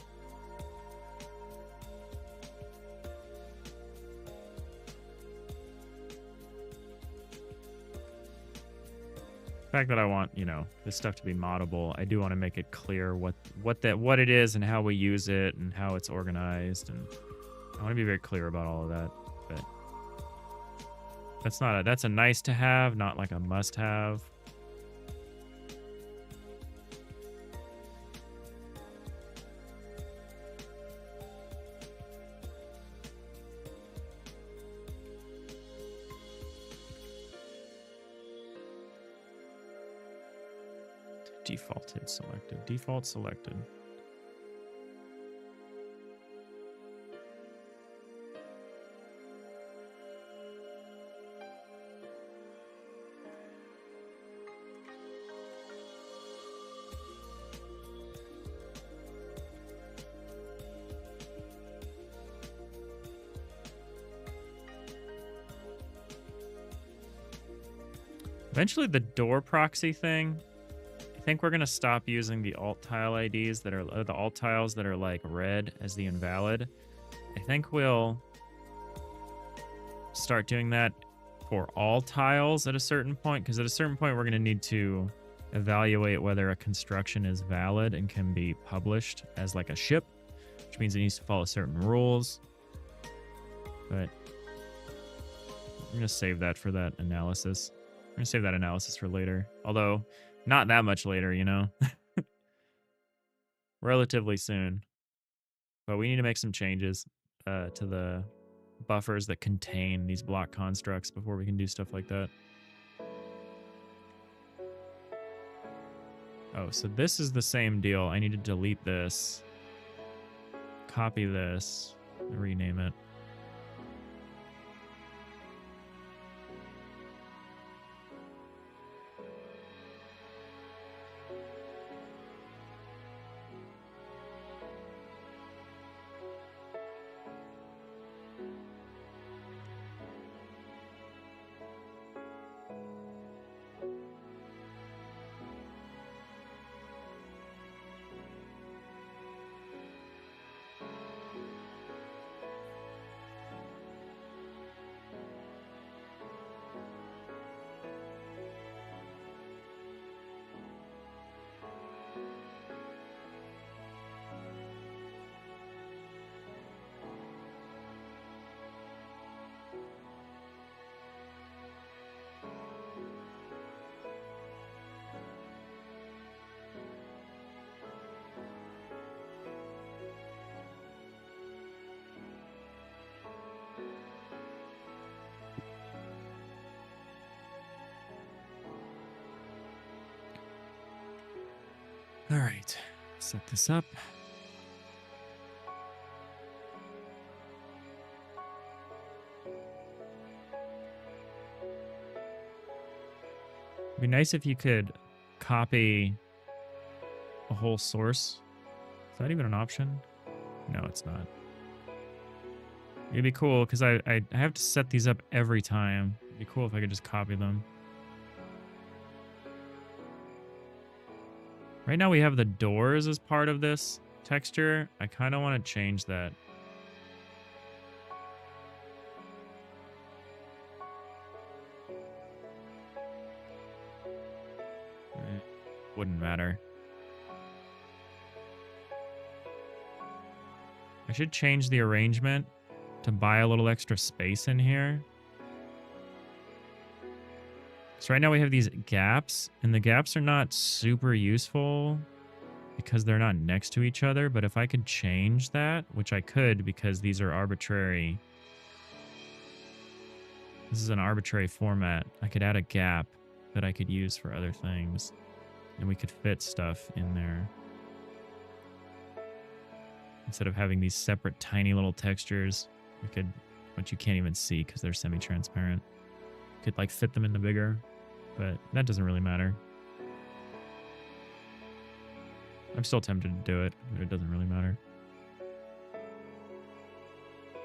The fact that I want, you know, this stuff to be moddable, I do want to make it clear what it is and how we use it and how it's organized, and I want to be very clear about all of that. But that's a nice to have, not like a must have. Default selected. Eventually the door proxy thing, I think we're going to stop using the alt tile IDs that are the alt tiles that are like red as the invalid. I think we'll start doing that for all tiles at a certain point, because at a certain point we're going to need to evaluate whether a construction is valid and can be published as like a ship, which means it needs to follow certain rules. But I'm going to save that for that analysis. I'm going to save that analysis for later. Although, not that much later, you know? Relatively soon. But we need to make some changes to the buffers that contain these block constructs before we can do stuff like that. Oh, so this is the same deal. I need to delete this, copy this, rename it. All right, set this up. It'd be nice if you could copy a whole source. Is that even an option? No, it's not. It'd be cool because I have to set these up every time. It'd be cool if I could just copy them. Right now we have the doors as part of this texture. I kind of want to change that. Wouldn't matter. I should change the arrangement to buy a little extra space in here. So right now we have these gaps, and the gaps are not super useful because they're not next to each other. But if I could change that, which I could because these are arbitrary. This is an arbitrary format. I could add a gap that I could use for other things, and we could fit stuff in there. Instead of having these separate tiny little textures, we could, which you can't even see because they're semi-transparent. Could like fit them in the bigger, but that doesn't really matter. I'm still tempted to do it, but it doesn't really matter.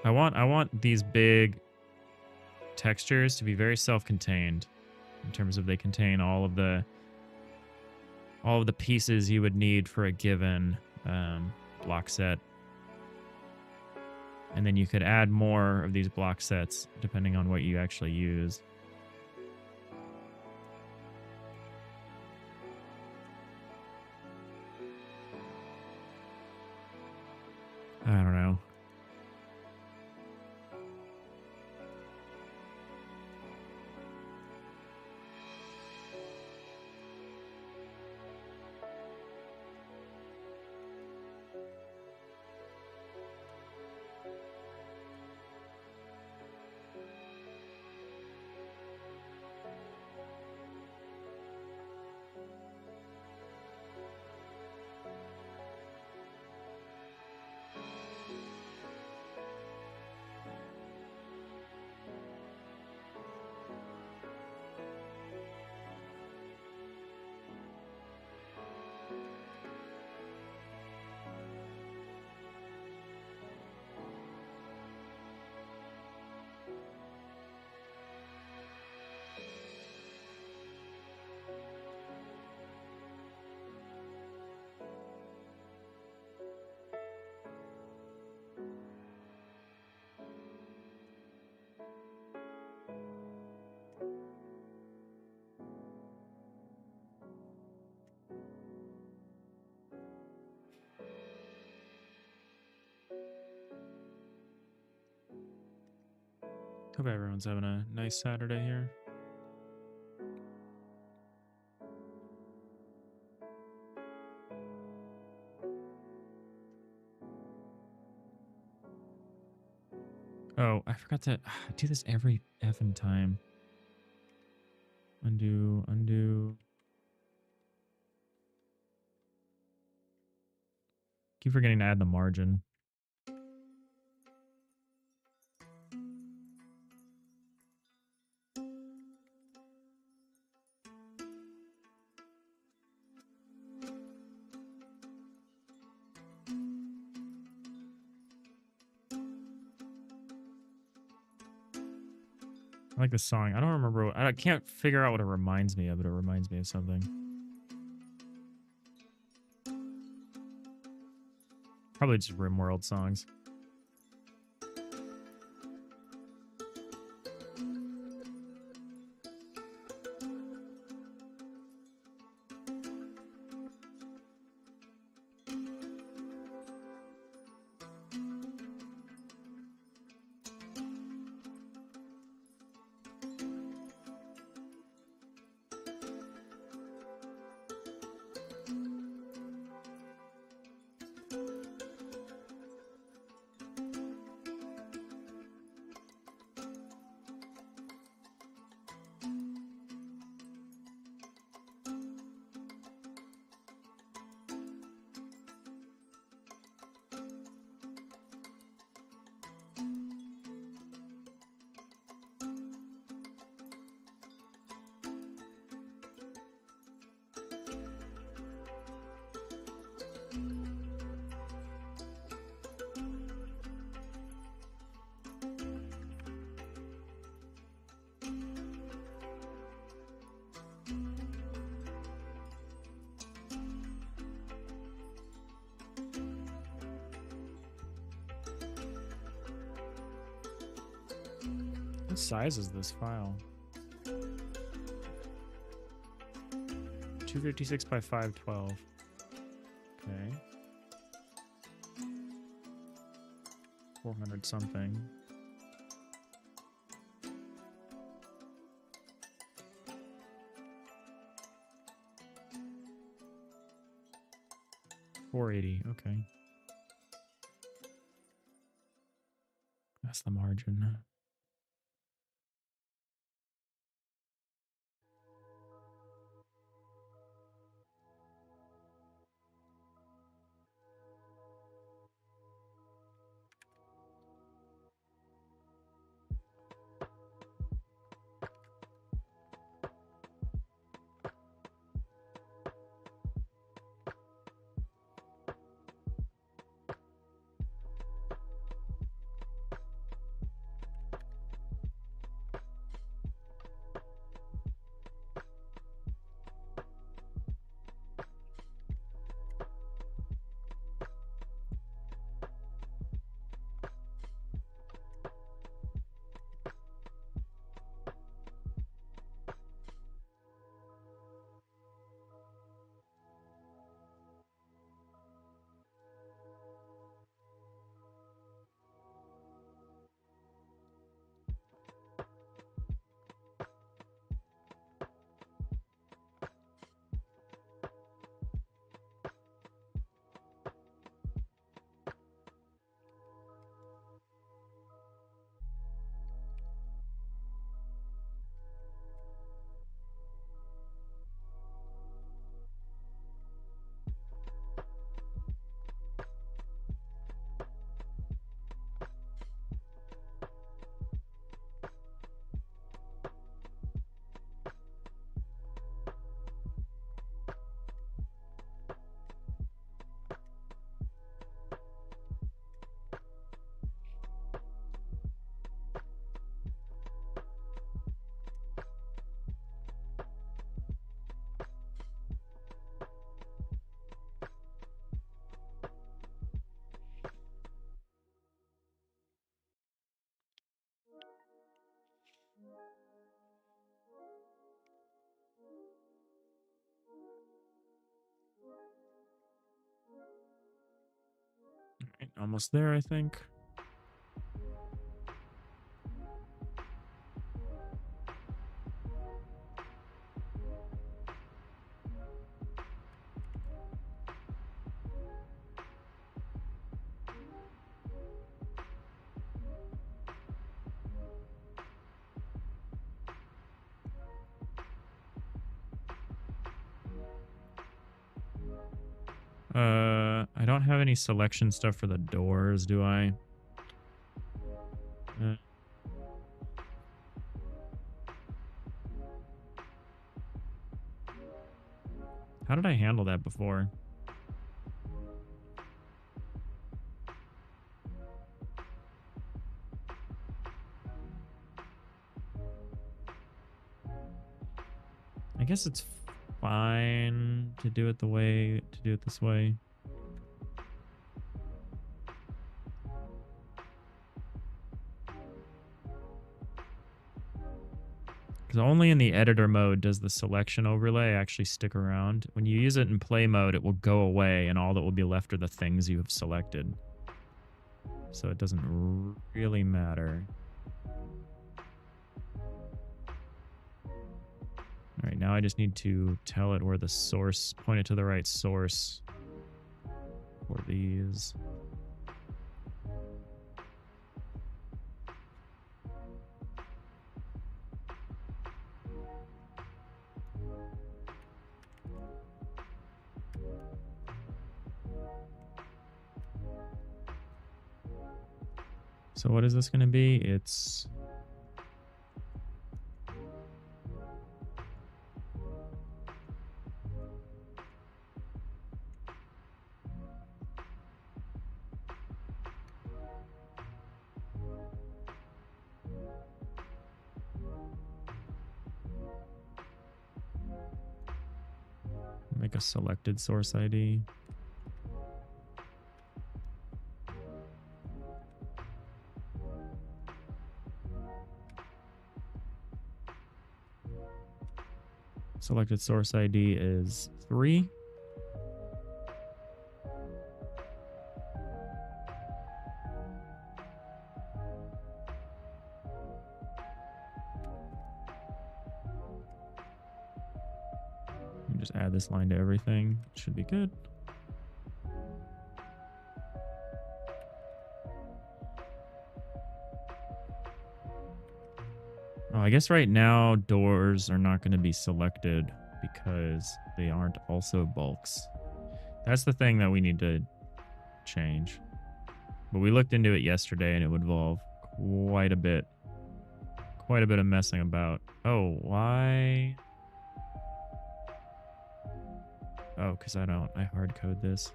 I want these big textures to be very self-contained in terms of they contain all of the pieces you would need for a given block set. And then you could add more of these block sets depending on what you actually use. I don't know. Hope everyone's having a nice Saturday here. Oh, I forgot to do this every effing time. Undo, undo. Keep forgetting to add the margin. I like this song. I don't remember. I can't figure out what it reminds me of, but it reminds me of something. Probably just RimWorld songs. What size is this file? 256 by 512. Okay. 400 something. $480. Okay. That's the margin. Right, almost there, I think. I don't have any selection stuff for the doors, do I? How did I handle that before? I guess it's fine to do it this way. Because only in the editor mode does the selection overlay actually stick around. When you use it in play mode, it will go away and all that will be left are the things you have selected. So it doesn't really matter. All right, now I just need to tell it where the source, point it to the right source for these. So what is this going to be? It's make a selected source ID. Selected source ID is 3. Just add this line to everything. Should be good. Oh, I guess right now doors are not going to be selected because they aren't also bulks. That's the thing that we need to change. But we looked into it yesterday and it would involve quite a bit of messing about. Oh, why? Oh, because I hard code this.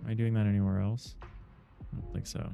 Am I doing that anywhere else? I don't think so.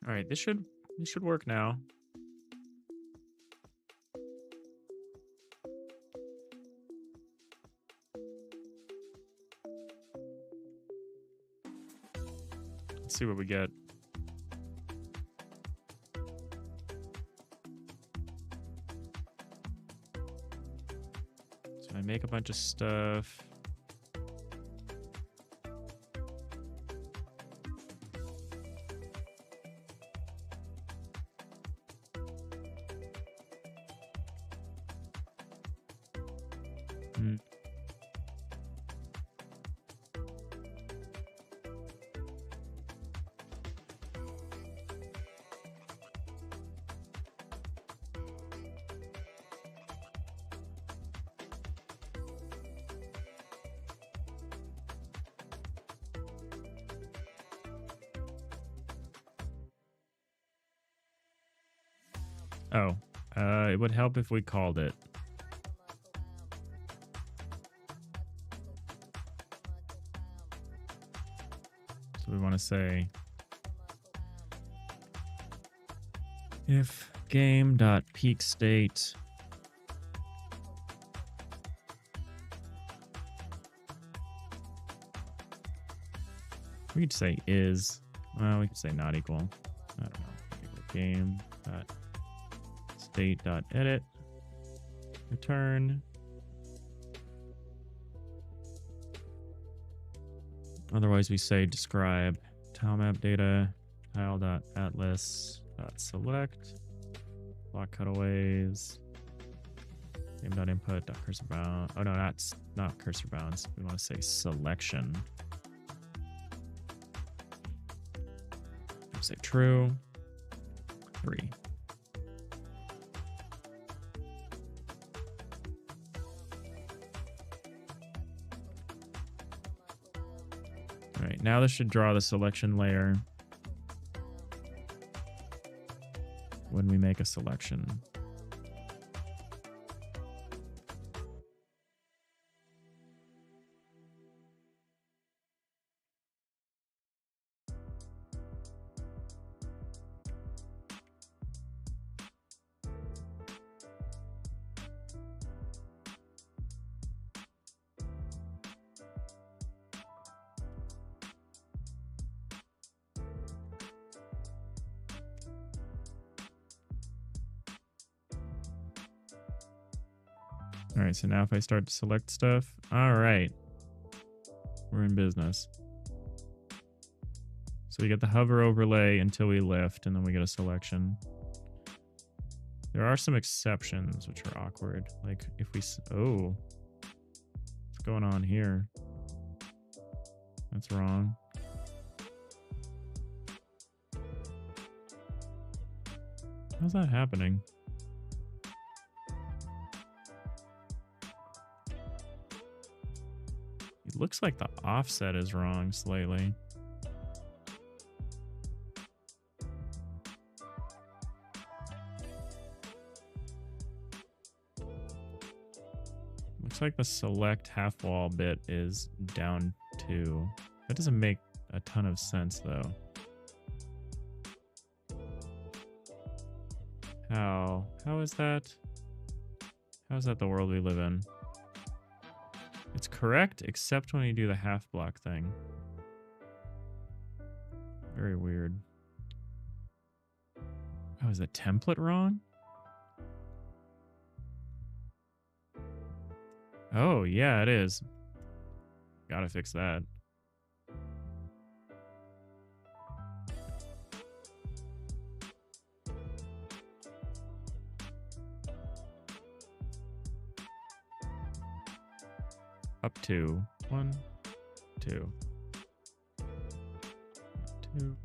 All right, this should work now. Let's see what we get. So I make a bunch of stuff. Oh, it would help if we called it. So we want to say if game.peakState we could say is, well, we could say not equal. I don't know. Equal game.state.edit return. Otherwise, we say describe tile map data tile.atlas.select block cutaways game.input.cursor bound. Oh no, that's not cursor bounds. We want to say selection. Say true. 3. All right, now this should draw the selection layer when we make a selection. All right, so now if I start to select stuff, all right, we're in business. So we get the hover overlay until we lift, and then we get a selection. There are some exceptions, which are awkward. Like if we, oh, what's going on here? That's wrong. How's that happening? It looks like the offset is wrong slightly. Looks like the select half wall bit is down 2. That doesn't make a ton of sense though. How is that? How is that the world we live in? It's correct, except when you do the half block thing. Very weird. Oh, is the template wrong? Oh, yeah, it is. Gotta fix that. Up to 1, 2, 2,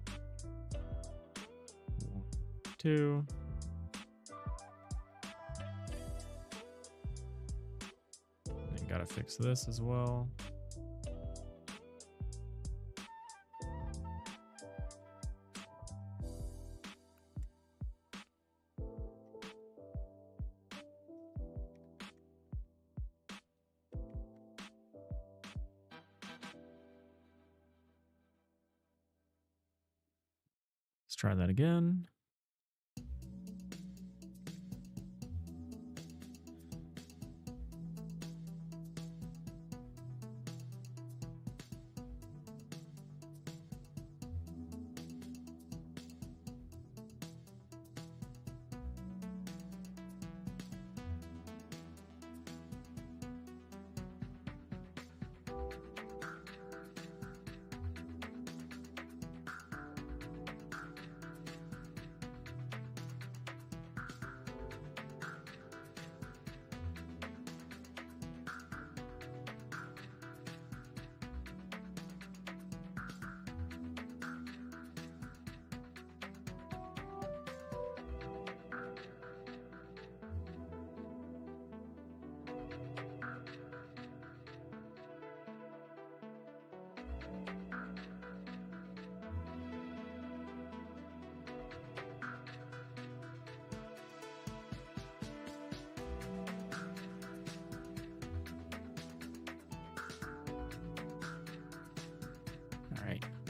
2. And gotta fix this as well. Let's try that again.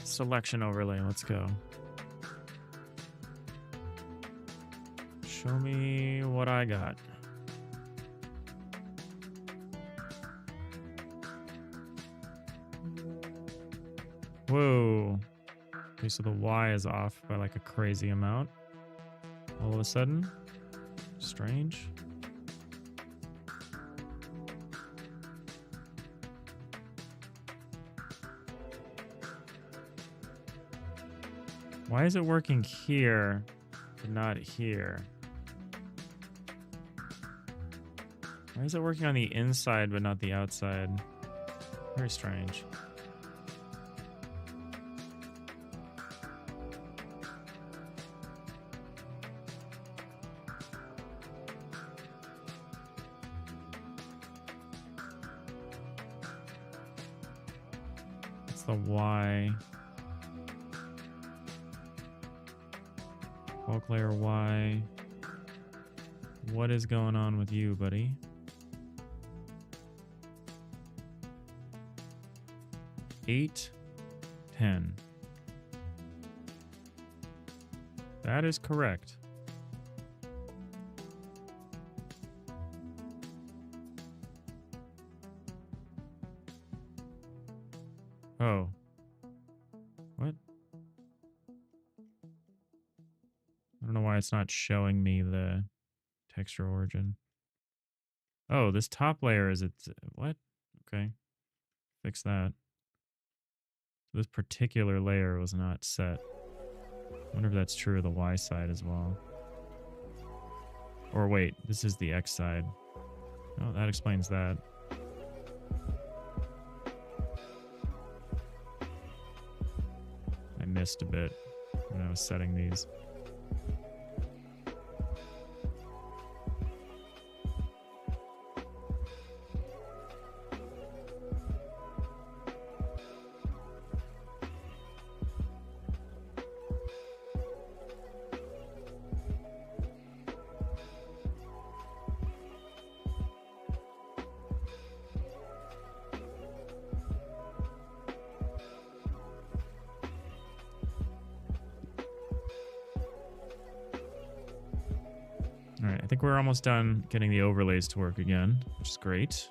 Selection overlay, let's go. Show me what I got. Whoa. Okay, so the Y is off by like a crazy amount. All of a sudden. Strange. Why is it working here, but not here? Why is it working on the inside, but not the outside? Very strange. It's the Y. Bulk layer Y. What is going on with you, buddy? Eight, 10. That is correct. Oh. What? I don't know why it's not showing me the texture origin. Oh, this top layer is it. What? Okay. Fix that. This particular layer was not set. I wonder if that's true of the Y side as well. Or wait, this is the X side. Oh, that explains that. I missed a bit when I was setting these. All right, I think we're almost done getting the overlays to work again, which is great.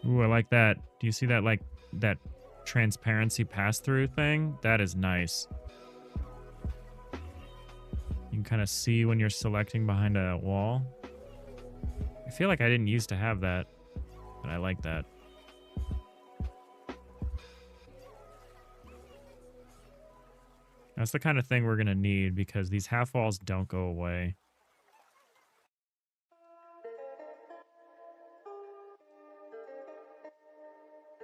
Ooh, I like that. Do you see that, like, that transparency pass-through thing? That is nice. You can kind of see when you're selecting behind a wall. I feel like I didn't used to have that, but I like that. That's the kind of thing we're going to need because these half walls don't go away.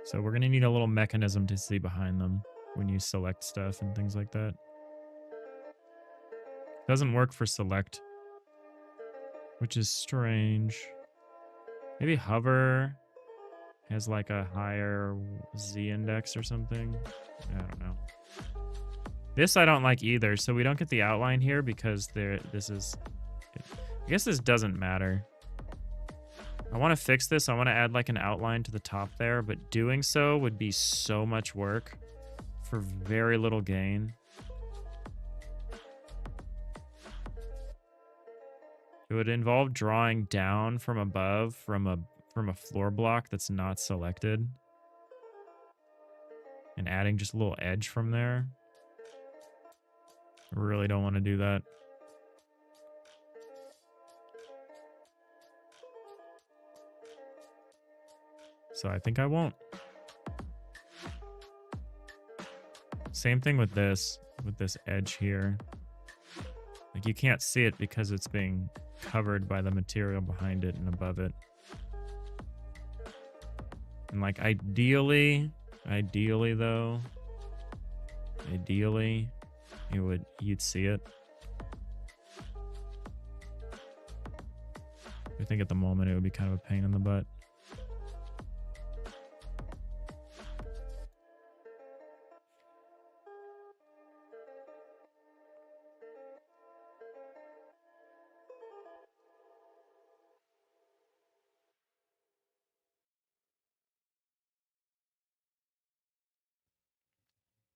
So we're going to need a little mechanism to see behind them when you select stuff and things like that. Doesn't work for select, which is strange. Maybe hover has like a higher Z index or something. I don't know. This I don't like either, so we don't get the outline here because this is... I guess this doesn't matter. I want to fix this. I want to add like an outline to the top there, but doing so would be so much work for very little gain. It would involve drawing down from above from a floor block that's not selected and adding just a little edge from there. I really don't want to do that. So I think I won't. Same thing with this edge here. Like you can't see it because it's being covered by the material behind it and above it. And like ideally though, you'd see it. I think at the moment it would be kind of a pain in the butt.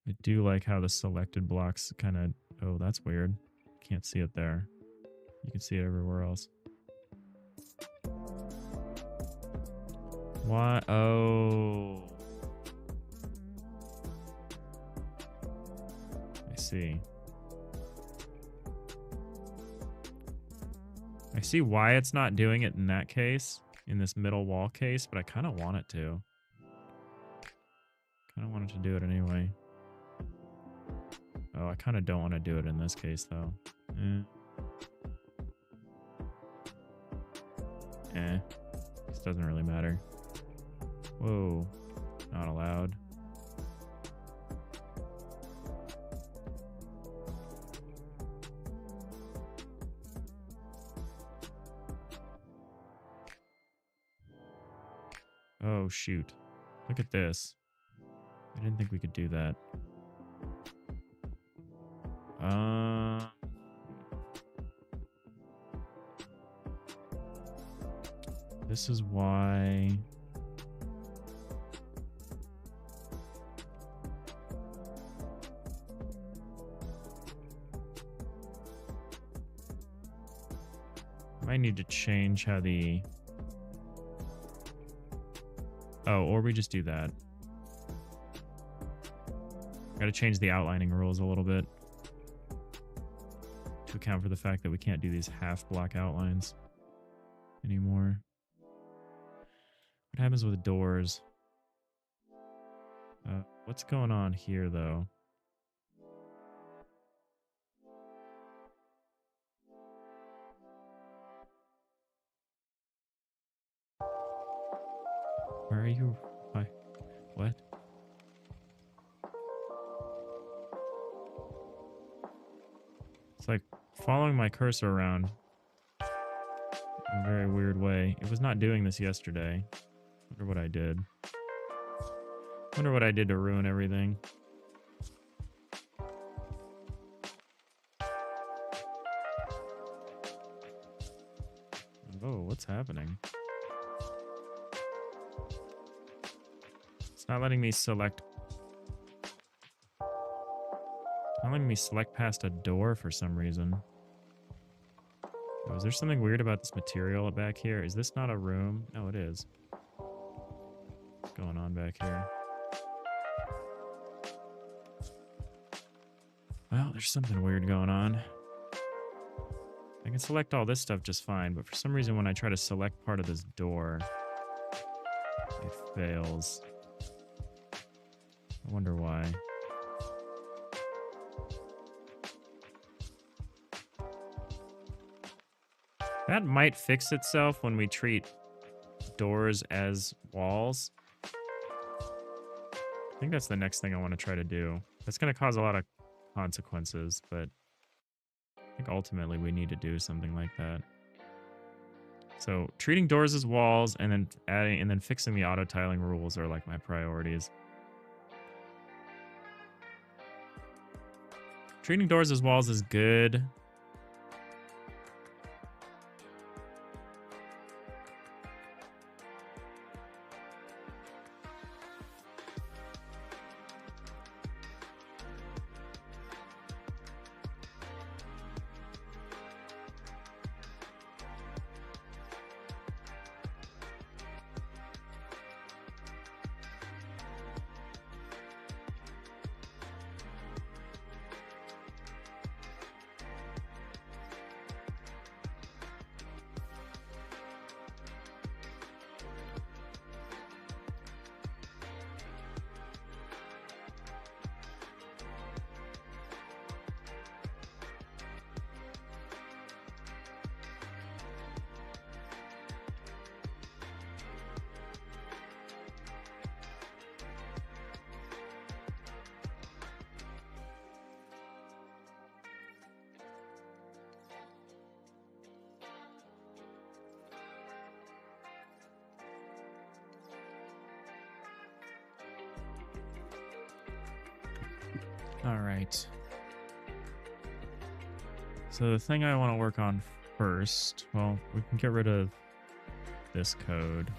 I do like how the selected blocks kind of... Oh, that's weird. Can't see it there. You can see it everywhere else. Why? Oh. I see. I see why it's not doing it in that case, in this middle wall case, but I kind of want it to. Kind of want it to do it anyway. Oh, I kind of don't want to do it in this case, though. This doesn't really matter. Whoa. Not allowed. Oh, shoot. Look at this. I didn't think we could do that. This is why... Might need to change how the... Oh, or we just do that. Gotta change the outlining rules a little bit to account for the fact that we can't do these half block outlines anymore. What happens with doors? What's going on here, though? Where are you? Why? What? It's like following my cursor around in a very weird way. It was not doing this yesterday. Wonder what I did. Wonder what I did to ruin everything. Oh, what's happening? It's not letting me select. Not letting me select past a door for some reason. Oh, is there something weird about this material back here? Is this not a room? No, it is. What's going on back here? Well, there's something weird going on. I can select all this stuff just fine, but for some reason when I try to select part of this door, it fails. I wonder why. That might fix itself when we treat doors as walls. I think that's the next thing I want to try to do. That's going to cause a lot of consequences, but I think ultimately we need to do something like that. So treating doors as walls and then adding and then fixing the auto tiling rules are like my priorities. Treating doors as walls is good. All right. So the thing I want to work on first, well, we can get rid of this code.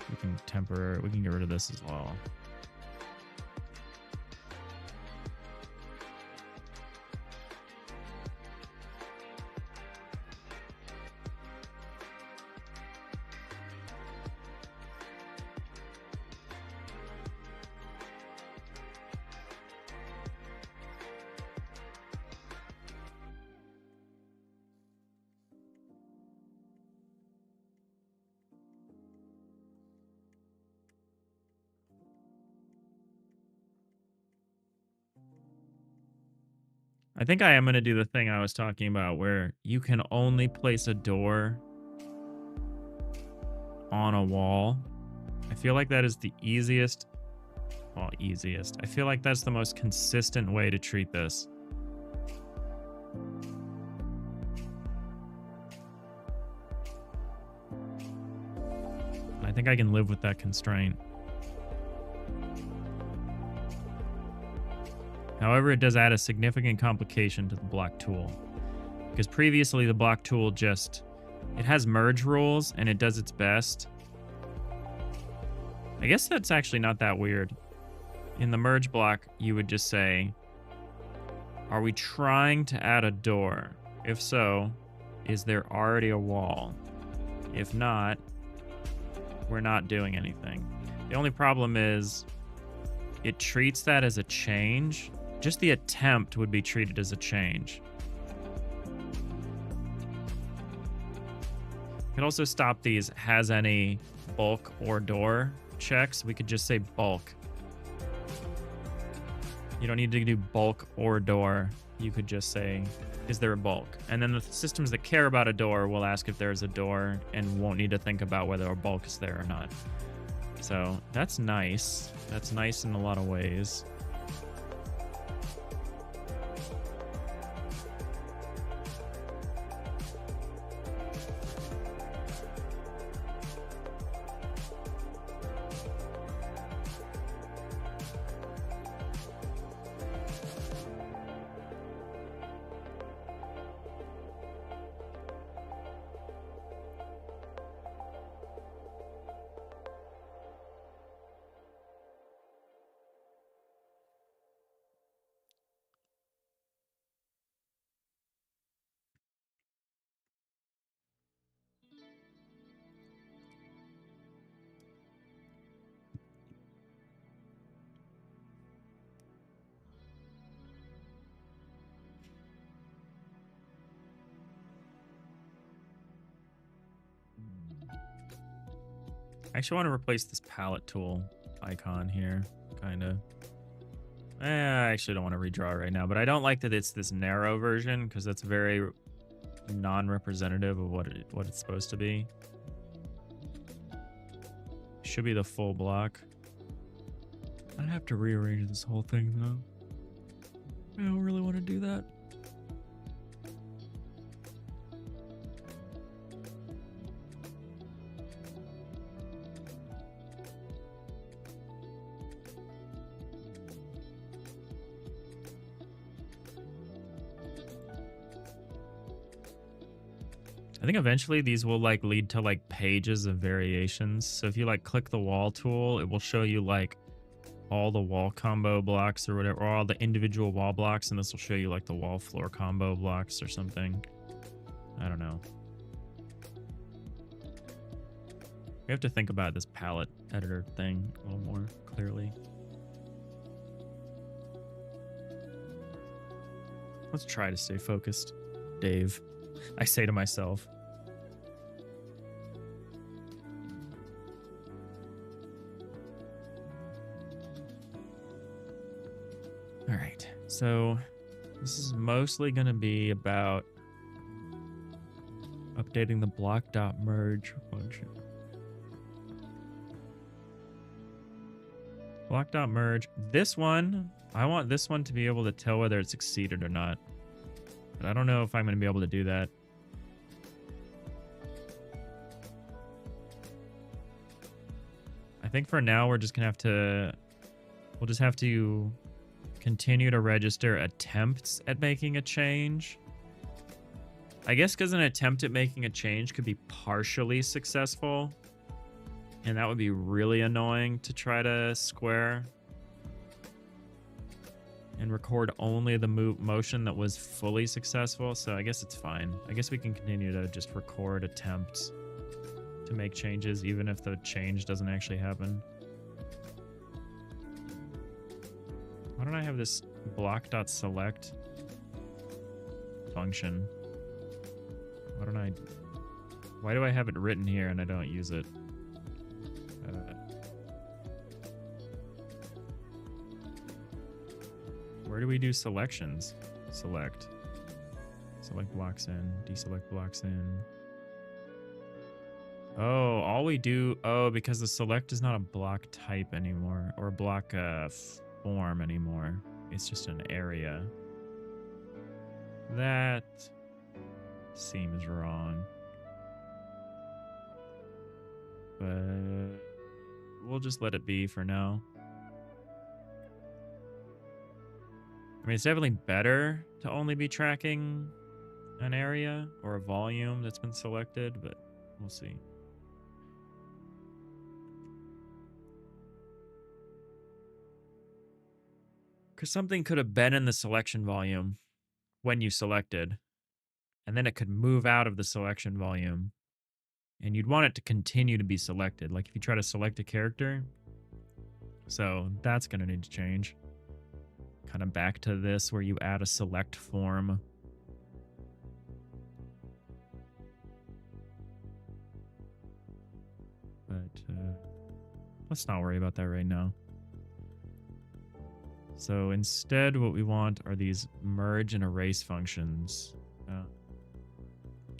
We can get rid of this as well. I think I am going to do the thing I was talking about where you can only place a door on a wall. I feel like that is the easiest. Well, easiest. I feel like that's the most consistent way to treat this. I think I can live with that constraint. However, it does add a significant complication to the block tool. Because previously the block tool it has merge rules and it does its best. I guess that's actually not that weird. In the merge block, you would just say, are we trying to add a door? If so, is there already a wall? If not, we're not doing anything. The only problem is it treats that as a change. Just the attempt would be treated as a change. We could also stop these has any bulk or door checks. We could just say bulk. You don't need to do bulk or door. You could just say, is there a bulk? And then the systems that care about a door will ask if there's a door and won't need to think about whether a bulk is there or not. So that's nice. That's nice in a lot of ways. I actually want to replace this palette tool icon here, kind of. I actually don't want to redraw right now, but I don't like that it's this narrow version because that's very non-representative of what it's supposed to be. Should be the full block. I have to rearrange this whole thing though. I don't really want to do that. I think eventually these will like lead to like pages of variations. So if you like click the wall tool, it will show you like all the wall combo blocks or whatever, or all the individual wall blocks, and this will show you like the wall floor combo blocks or something. I don't know. We have to think about this palette editor thing a little more clearly. Let's try to stay focused, Dave. I say to myself. All right, so this is mostly going to be about updating the block.merge function. Block.merge. This one, I want this one to be able to tell whether it's succeeded or not. But I don't know if I'm going to be able to do that. I think for now we're just going to have to... We'll just have to continue to register attempts at making a change. I guess because an attempt at making a change could be partially successful. And that would be really annoying to try to square. And record only the motion that was fully successful. So I guess it's fine. I guess we can continue to just record attempts to make changes, even if the change doesn't actually happen. Why don't I have this block.select function? Why do I have it written here and I don't use it? Where do we do selections? select. Select blocks in, deselect blocks in. Oh, all we do, oh, because the select is not a block type anymore, or a block form anymore. It's just an area. That seems wrong. But we'll just let it be for now. I mean, it's definitely better to only be tracking an area or a volume that's been selected, but we'll see. Because something could have been in the selection volume when you selected, and then it could move out of the selection volume, and you'd want it to continue to be selected. Like if you try to select a character, so that's going to need to change. Kind of back to this where you add a select form. But let's not worry about that right now. So instead, what we want are these merge and erase functions.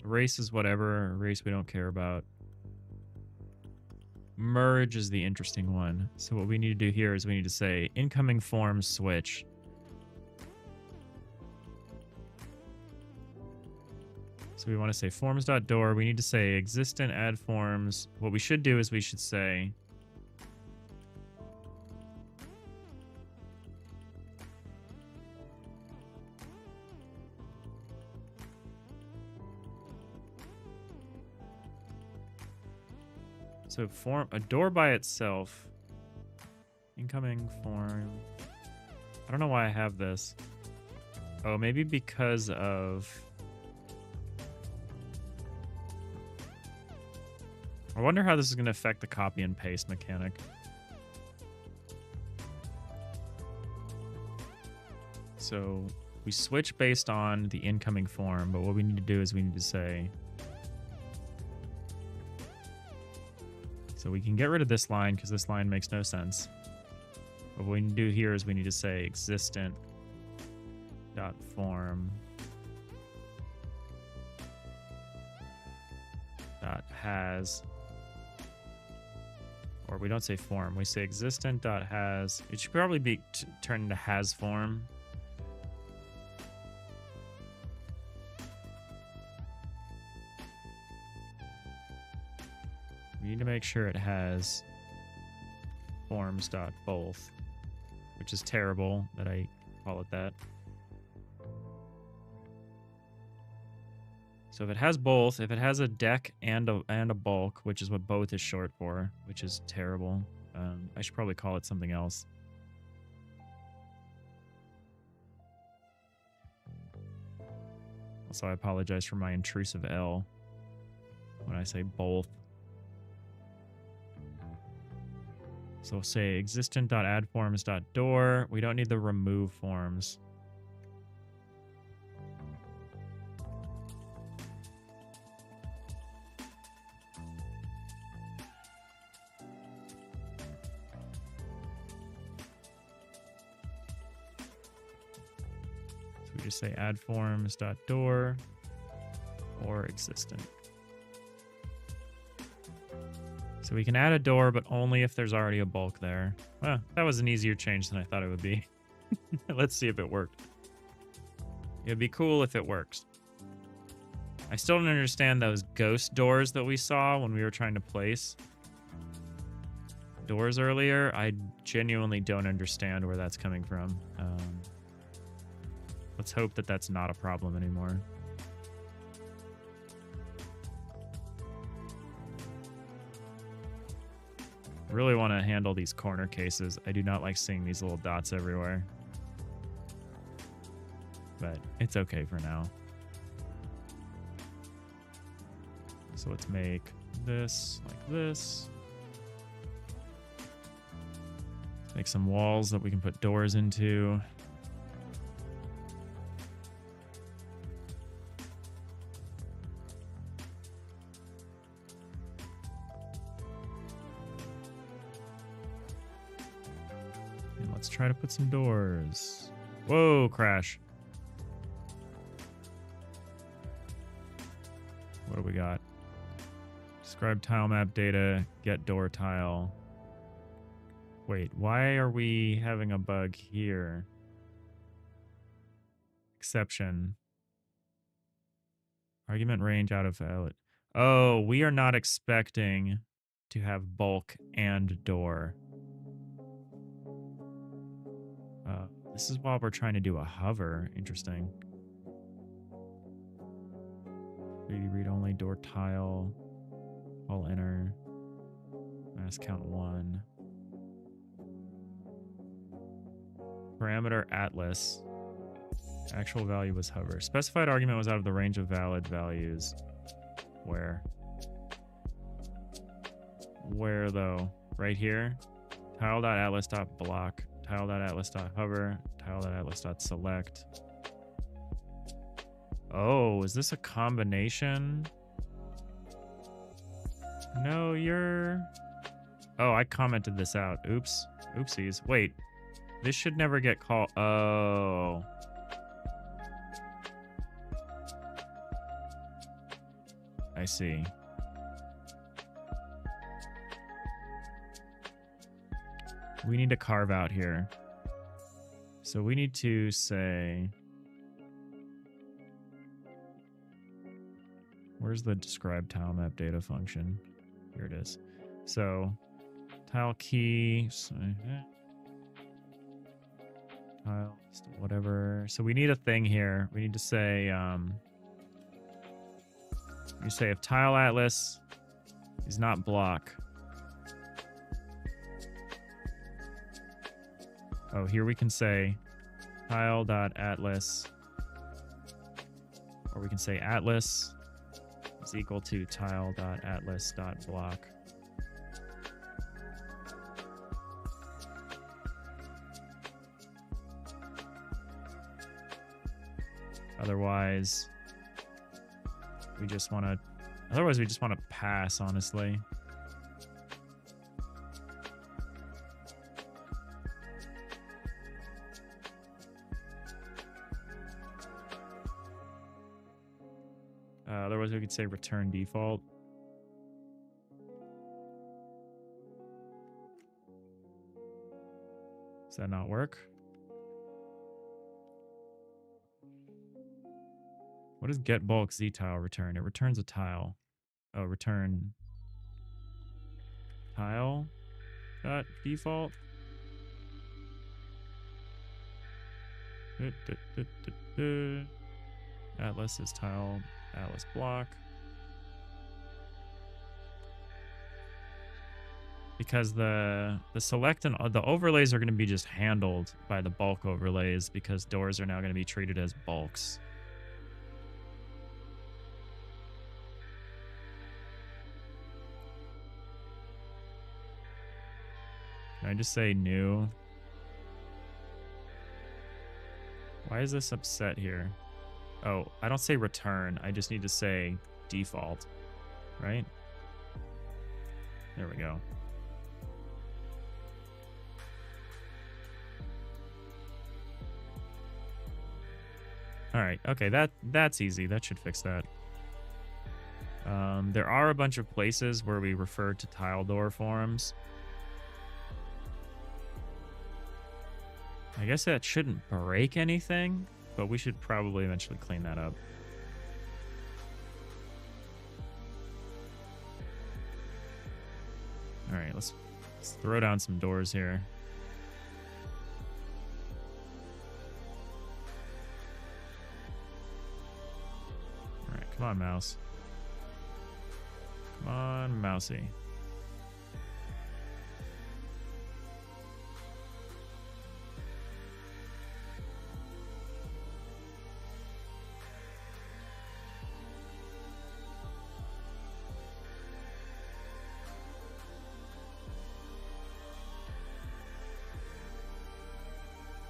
Erase is whatever. Erase we don't care about. Merge is the interesting one. So what we need to do here is we need to say incoming form switch. So we want to say forms.door. We need to say existent add forms. What we should do is we should say so form a door by itself. Incoming form. I don't know why I have this. Oh, maybe because of... I wonder how this is going to affect the copy and paste mechanic. So we switch based on the incoming form, but what we need to do is we need to say... So we can get rid of this line because this line makes no sense. But what we need to do here is we need to say existent dot form dot has, or we don't say form, we say existent dot has. It should probably be turned into has form. We need to make sure it has forms.both, which is terrible that I call it that. So if it has both, if it has a deck and a bulk, which is what both is short for, which is terrible, I should probably call it something else. Also, I apologize for my intrusive L when I say both. So we'll say existent.addForms.door. We don't need the remove forms. So we just say addForms.door or existent. So we can add a door, but only if there's already a bulk there. Well, that was an easier change than I thought it would be. Let's see if it worked. It'd be cool if it works. I still don't understand those ghost doors that we saw when we were trying to place doors earlier. I genuinely don't understand where that's coming from. Let's hope that that's not a problem anymore. Really want to handle these corner cases. I do not like seeing these little dots everywhere. But it's okay for now. So let's make this like this. Make some walls that we can put doors into. Let's try to put some doors. Whoa, crash. we got? Describe tile map data, get door tile. Wait, why are we having a bug here? Exception. Argument range out of valid. Oh, we are not expecting to have bulk and door. This is while we're trying to do a hover. Interesting. 3D read only, door tile, all inner, mass count 1. Parameter atlas. Actual value was hover. Specified argument was out of the range of valid values. Where? Where though? Right here? Tile.atlas.block, tile.atlas.hover, tile.atlas.select. Oh, is this a combination? No, you're... Oh, I commented this out. Oops. Oopsies. Wait. This should never get called. Oh. I see. We need to carve out here. So we need to say... Where's the describe tile map data function? Here it is. So tile key, tile, whatever. So we need a thing here. We need to say, you say if tile atlas is not block. Oh, here we can say tile.atlas, or we can say atlas is equal to tile.atlas.block. Otherwise, we just want to pass, honestly. Otherwise, we could say return default. Does that not work? What does get bulk z tile return? It returns a tile. Oh, return tile dot default. Atlas is tile. Atlas block. Because the select and the overlays are going to be just handled by the bulk overlays, because doors are now going to be treated as bulks. Can I just say new? Why is this upset here? Oh, I don't say return. I just need to say default, right? There we go. All right. Okay, that's easy. That should fix that. There are a bunch of places where we refer to tile door forms. I guess that shouldn't break anything, but we should probably eventually clean that up. All right, let's throw down some doors here. All right, come on, mouse. Come on, mousy.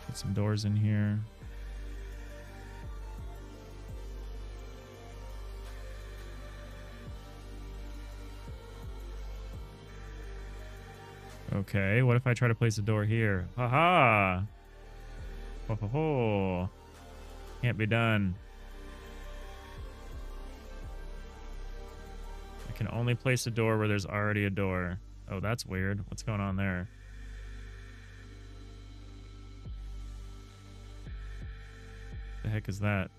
Put some doors in here. Okay, what if I try to place a door here? Haha! Ho ho ho! Can't be done. can only place a door where there's already a door. Oh, that's weird. What's going on there? The heck is that?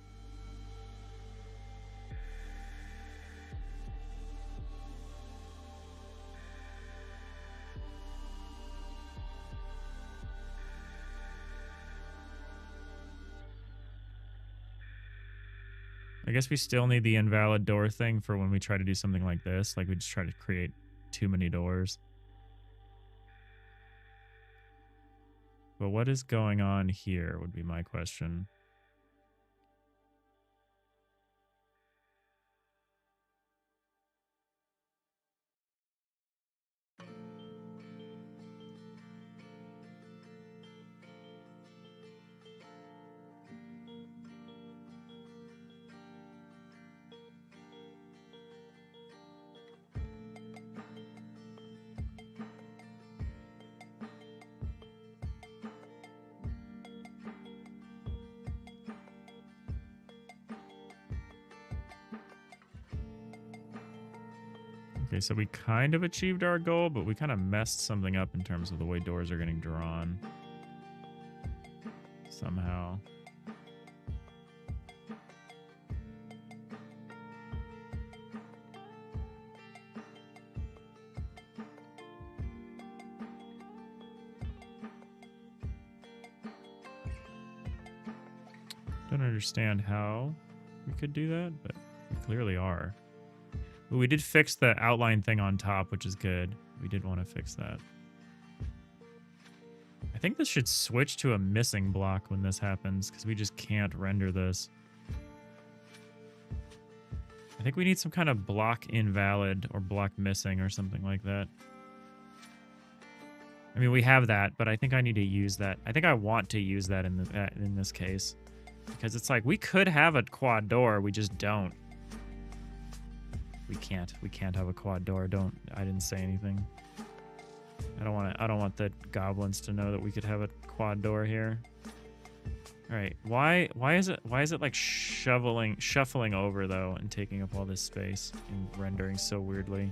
I guess we still need the invalid door thing for when we try to do something like this. Like we just try to create too many doors. But what is going on here would be my question. Okay, so we kind of achieved our goal, but we kind of messed something up in terms of the way doors are getting drawn. Somehow. Don't understand how we could do that, but we clearly are. But we did fix the outline thing on top, which is good. We did want to fix that. I think this should switch to a missing block when this happens, because we just can't render this. I think we need some kind of block invalid or block missing or something like that. I mean, we have that, but I think I need to use that. I think I want to use that in this case. Because it's like, we could have a quad door, we just don't. We can't have a quad door. I didn't say anything. I don't want the goblins to know that we could have a quad door here. All right. Why is it like shuffling over though and taking up all this space and rendering so weirdly?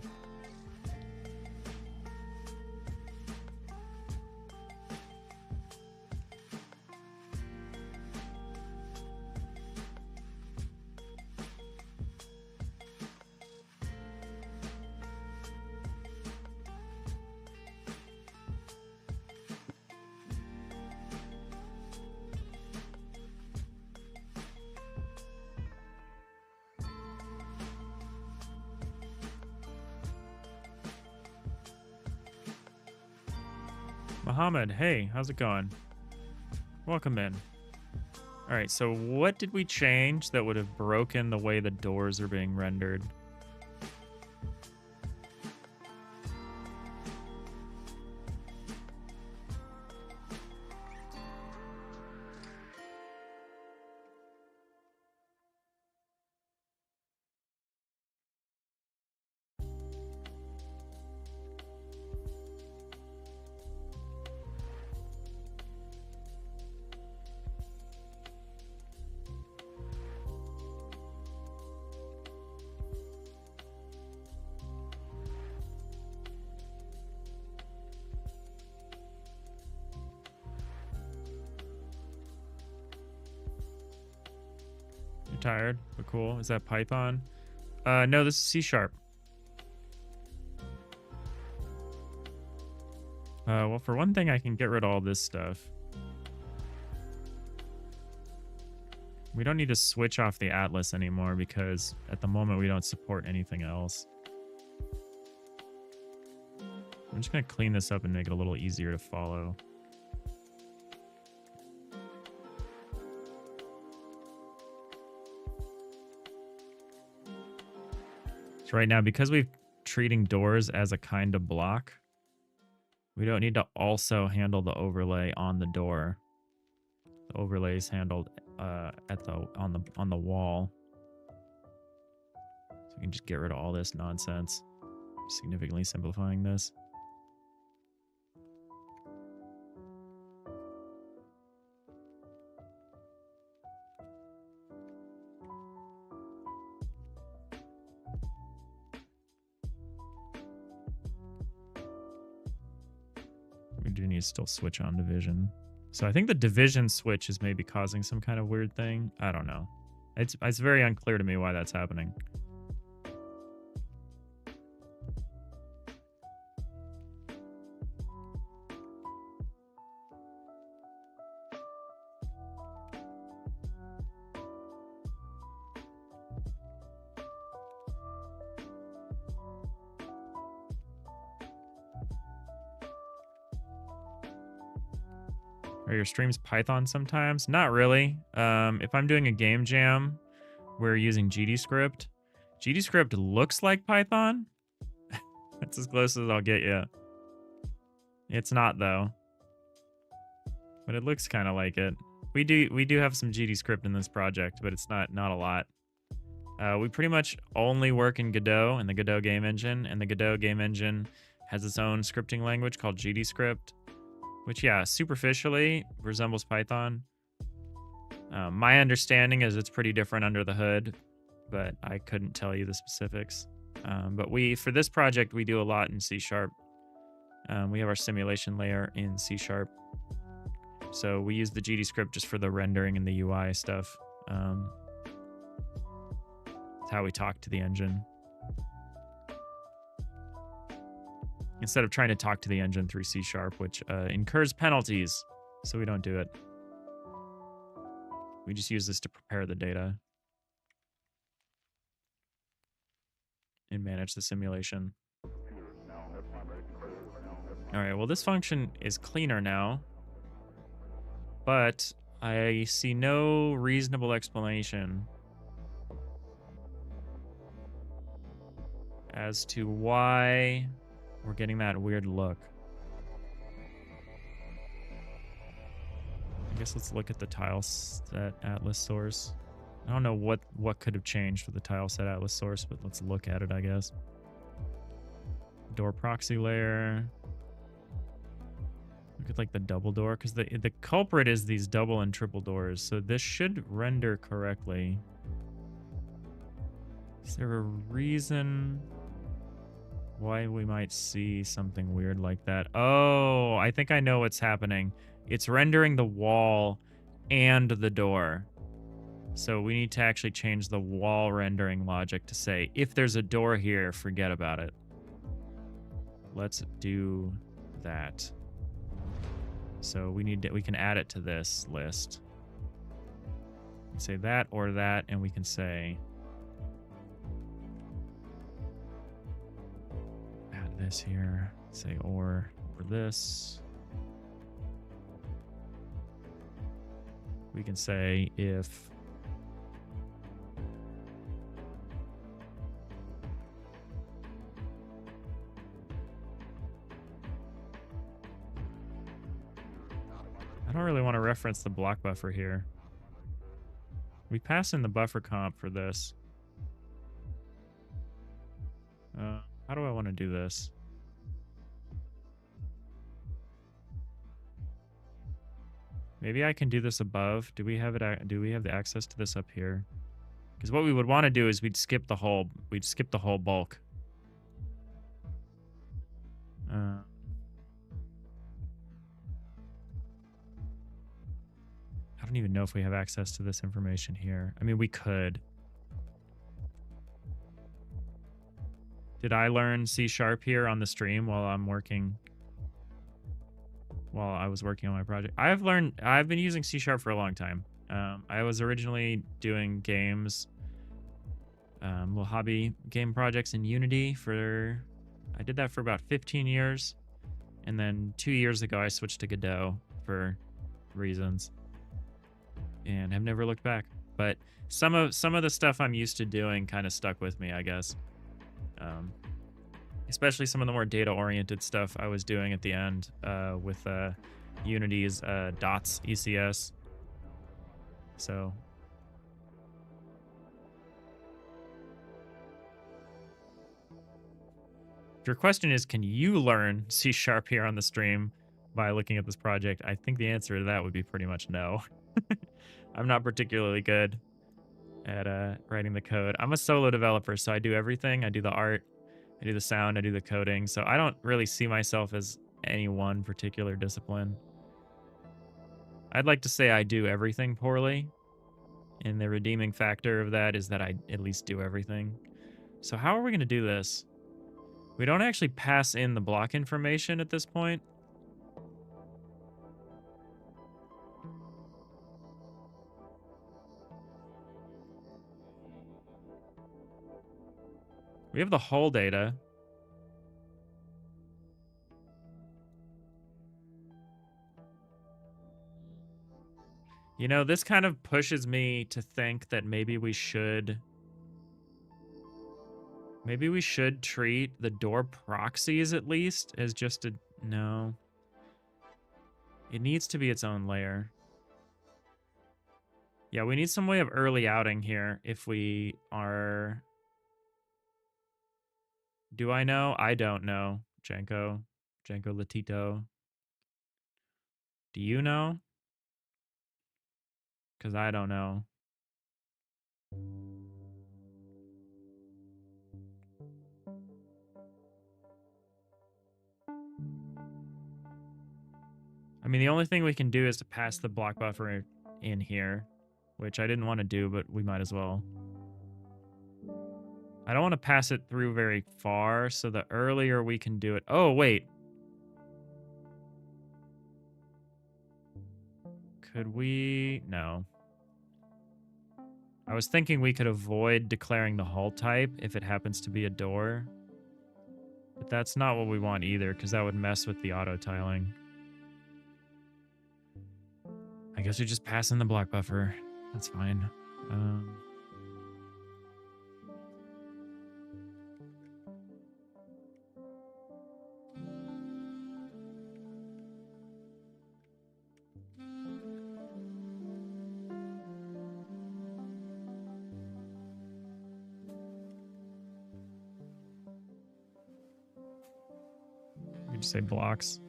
Mohammed, hey, how's it going? Welcome in. All right, so what did we change that would have broken the way the doors are being rendered? Tired, but cool. Is that Python? No, this is C#. Well, for one thing, I can get rid of all this stuff. We don't need to switch off the Atlas anymore because at the moment we don't support anything else. I'm just going to clean this up and make it a little easier to follow. So right now, because we're treating doors as a kind of block, we don't need to also handle the overlay on the door. The overlay is handled on the wall. So we can just get rid of all this nonsense, significantly simplifying this. we do need to still switch on division. So I think the division switch is maybe causing some kind of weird thing. I don't know. It's very unclear to me why that's happening. Are your streams Python sometimes? Not really. If I'm doing a game jam, we're using GDScript. GDScript looks like Python. That's as close as I'll get you. It's not though, but it looks kind of like it. We do have some GDScript in this project, but it's not a lot. We pretty much only work in Godot and the Godot game engine, and the Godot game engine has its own scripting language called GDScript, which, yeah, superficially resembles Python. My understanding is it's pretty different under the hood, but I couldn't tell you the specifics. But for this project, we do a lot in C#. We have our simulation layer in C#. So we use the GDScript just for the rendering and the UI stuff. It's how we talk to the engine. Instead of trying to talk to the engine through C#, which incurs penalties, so we don't do it. We just use this to prepare the data and manage the simulation. All right, well, this function is cleaner now, but I see no reasonable explanation as to why we're getting that weird look. I guess let's look at the tile set atlas source. I don't know what could have changed with the tile set atlas source, but let's look at it, I guess. Door proxy layer. Look at like the double door, because the culprit is these double and triple doors, so this should render correctly. Is there a reason why we might see something weird like that? Oh, I think I know what's happening. It's rendering the wall and the door. So we need to actually change the wall rendering logic to say, if there's a door here, forget about it. Let's do that. So we can add it to this list. Say that or that, and we can say add this here. Say or this. We can say if I don't really want to reference the block buffer here. We pass in the buffer comp for this. How do I want to do this? Maybe I can do this above. Do we have it? Do we have the access to this up here? Because what we would want to do is we'd skip the whole bulk. I don't even know if we have access to this information here. I mean, we could. Did I learn C# here on the stream while I was working on my project? I've been using C# for a long time. I was originally doing games, little hobby game projects in Unity I did that for about 15 years. And then 2 years ago, I switched to Godot for reasons. And have never looked back. But some of the stuff I'm used to doing kind of stuck with me, I guess. Especially some of the more data-oriented stuff I was doing at the end with Unity's dots ECS. So if your question is, can you learn C# here on the stream by looking at this project? I think the answer to that would be pretty much no. I'm not particularly good at writing the code. I'm a solo developer, so I do everything. I do the art, I do the sound, I do the coding. So I don't really see myself as any one particular discipline. I'd like to say I do everything poorly, and the redeeming factor of that is that I at least do everything. So how are we going to do this? We don't actually pass in the block information at this point. We have the hull data. You know, this kind of pushes me to think that maybe we should treat the door proxies at least as just a... No. It needs to be its own layer. Yeah, we need some way of early outing here if we are... Do I know? I don't know. Janko Latito. Do you know? Because I don't know. I mean, the only thing we can do is to pass the block buffer in here, which I didn't want to do, but we might as well. I don't want to pass it through very far, so the earlier we can do it... Oh, wait. Could we... No. I was thinking we could avoid declaring the hull type if it happens to be a door. But that's not what we want either, because that would mess with the auto-tiling. I guess we just pass in the block buffer. That's fine. We just say blocks.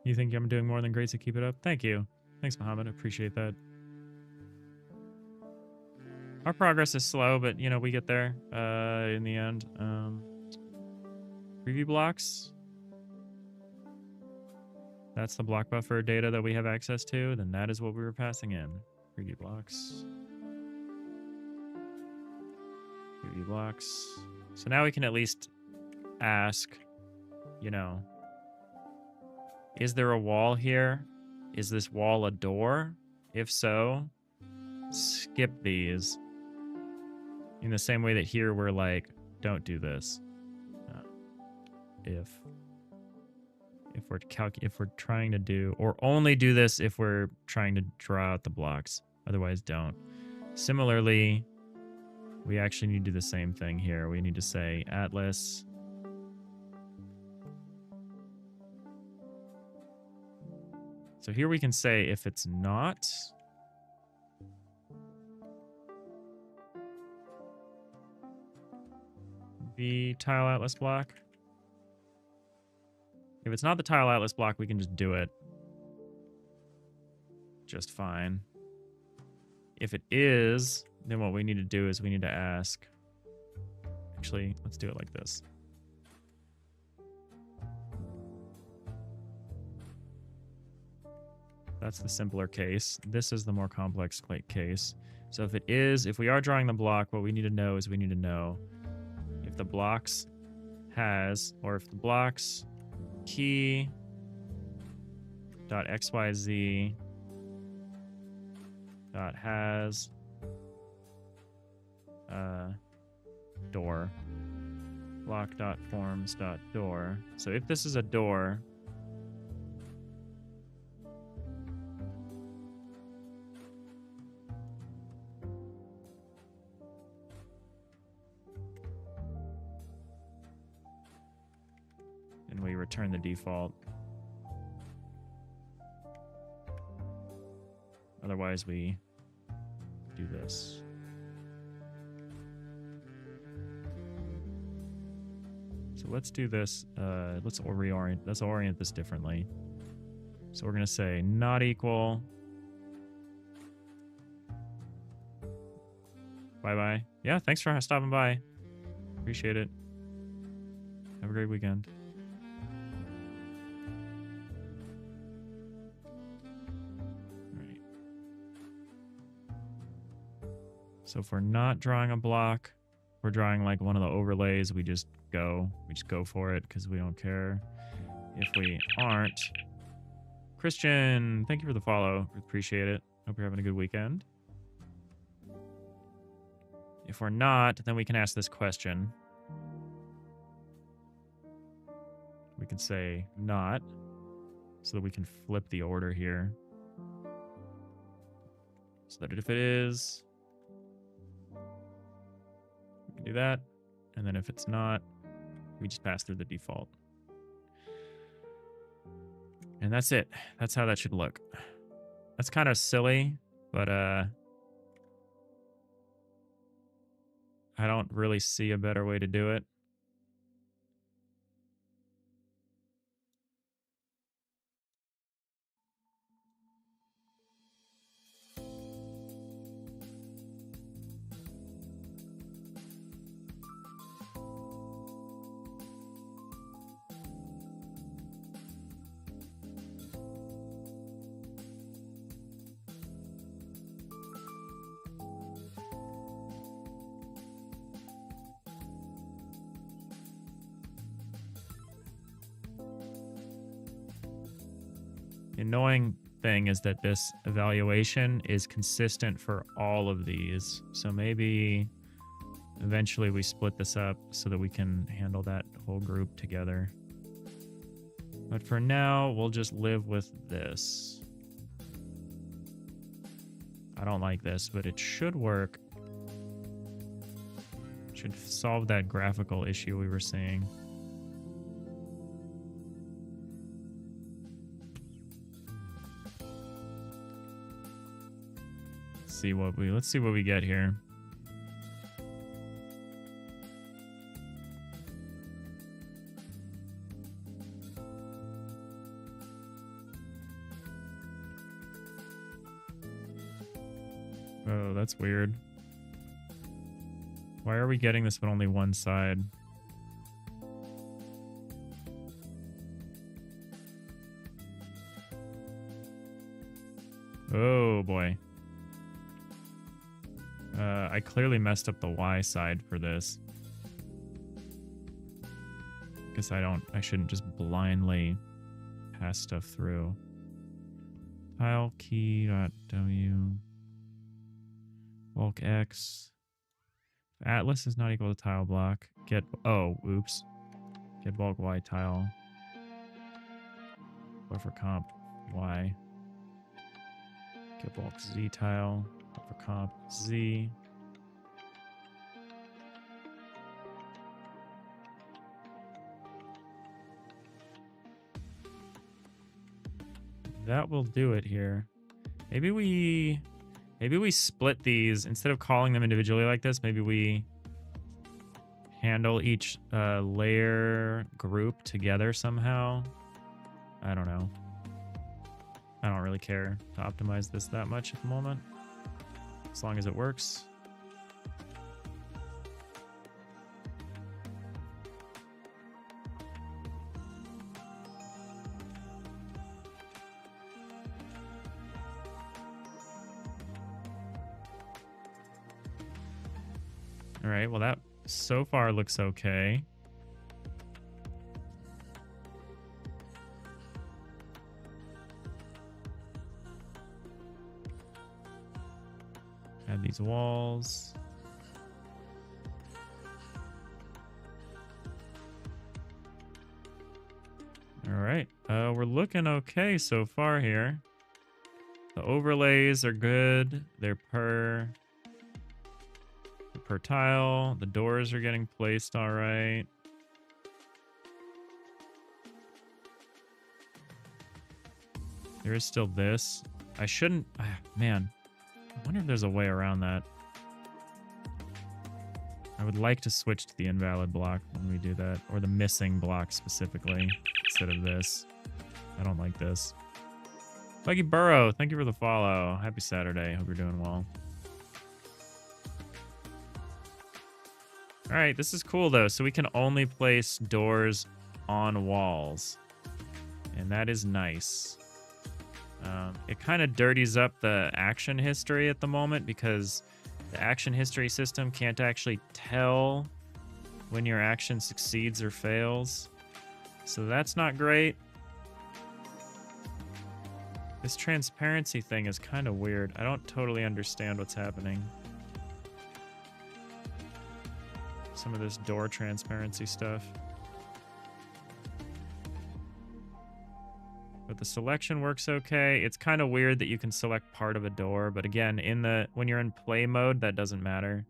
You think I'm doing more than great to keep it up? Thank you. Thanks, Mohammed. I appreciate that. Our progress is slow, but, you know, we get there in the end. Preview blocks. That's the block buffer data that we have access to. Then that is what we were passing in. Preview blocks. Preview blocks. So now we can at least ask, you know, is there a wall here? Is this wall a door? If so, skip these. In the same way that here we're like, don't do this. If we're trying to do, or only do this if we're trying to draw out the blocks. Otherwise, don't. Similarly, we actually need to do the same thing here. We need to say Atlas. So here we can say if it's not. The tile atlas block. If it's not the tile atlas block, we can just do it just fine. If it is, then what we need to do is we need to ask. Actually, let's do it like this. That's the simpler case. This is the more complex case. So if it is, if we are drawing the block, what we need to know is we need to know if the blocks has, or if the blocks key dot xyz dot has door block dot forms dot door. So if this is a door, and we return the default. Otherwise, we do this. So let's do this. Let's orient this differently. So we're going to say not equal. Bye-bye. Yeah, thanks for stopping by. Appreciate it. Have a great weekend. All right. So if we're not drawing a block, we're drawing like one of the overlays, we just go for it because we don't care. If we aren't, Christian, thank you for the follow. Appreciate it. Hope you're having a good weekend. If we're not, then we can ask this question. We can say not, so that we can flip the order here. So that if it is, we can do that. And then if it's not, we just pass through the default. And that's it. That's how that should look. That's kind of silly, but I don't really see a better way to do it. The annoying thing is that this evaluation is consistent for all of these. So maybe eventually we split this up so that we can handle that whole group together. But for now, we'll just live with this. I don't like this, but it should work. It should solve that graphical issue we were seeing. Let's see what we get here. Oh, that's weird. Why are we getting this but only one side? Oh boy. I clearly messed up the Y side for this. Guess I shouldn't just blindly pass stuff through. Tile key .w bulk X. Atlas is not equal to tile block. Get oops. Get bulk Y tile. Buffer comp Y. Get bulk Z tile. Buffer comp Z. That will do it here. Maybe we split these instead of calling them individually like this. Maybe we handle each layer group together somehow. I don't know. I don't really care to optimize this that much at the moment, as long as it works. All right, well, that so far looks okay. Add these walls. All right, we're looking okay so far here. The overlays are good. They're per tile. The doors are getting placed all right. There is still this. I shouldn't... man, I wonder if there's a way around that. I would like to switch to the invalid block when we do that, or the missing block specifically, instead of this. I don't like this. Buggy Burrow, thank you for the follow. Happy Saturday. Hope you're doing well. All right, this is cool though. So we can only place doors on walls, and that is nice. It kind of dirties up the action history at the moment because the action history system can't actually tell when your action succeeds or fails. So that's not great. This transparency thing is kind of weird. I don't totally understand what's happening. Some of this door transparency stuff. But the selection works okay. It's kind of weird that you can select part of a door, but again, when you're in play mode, that doesn't matter.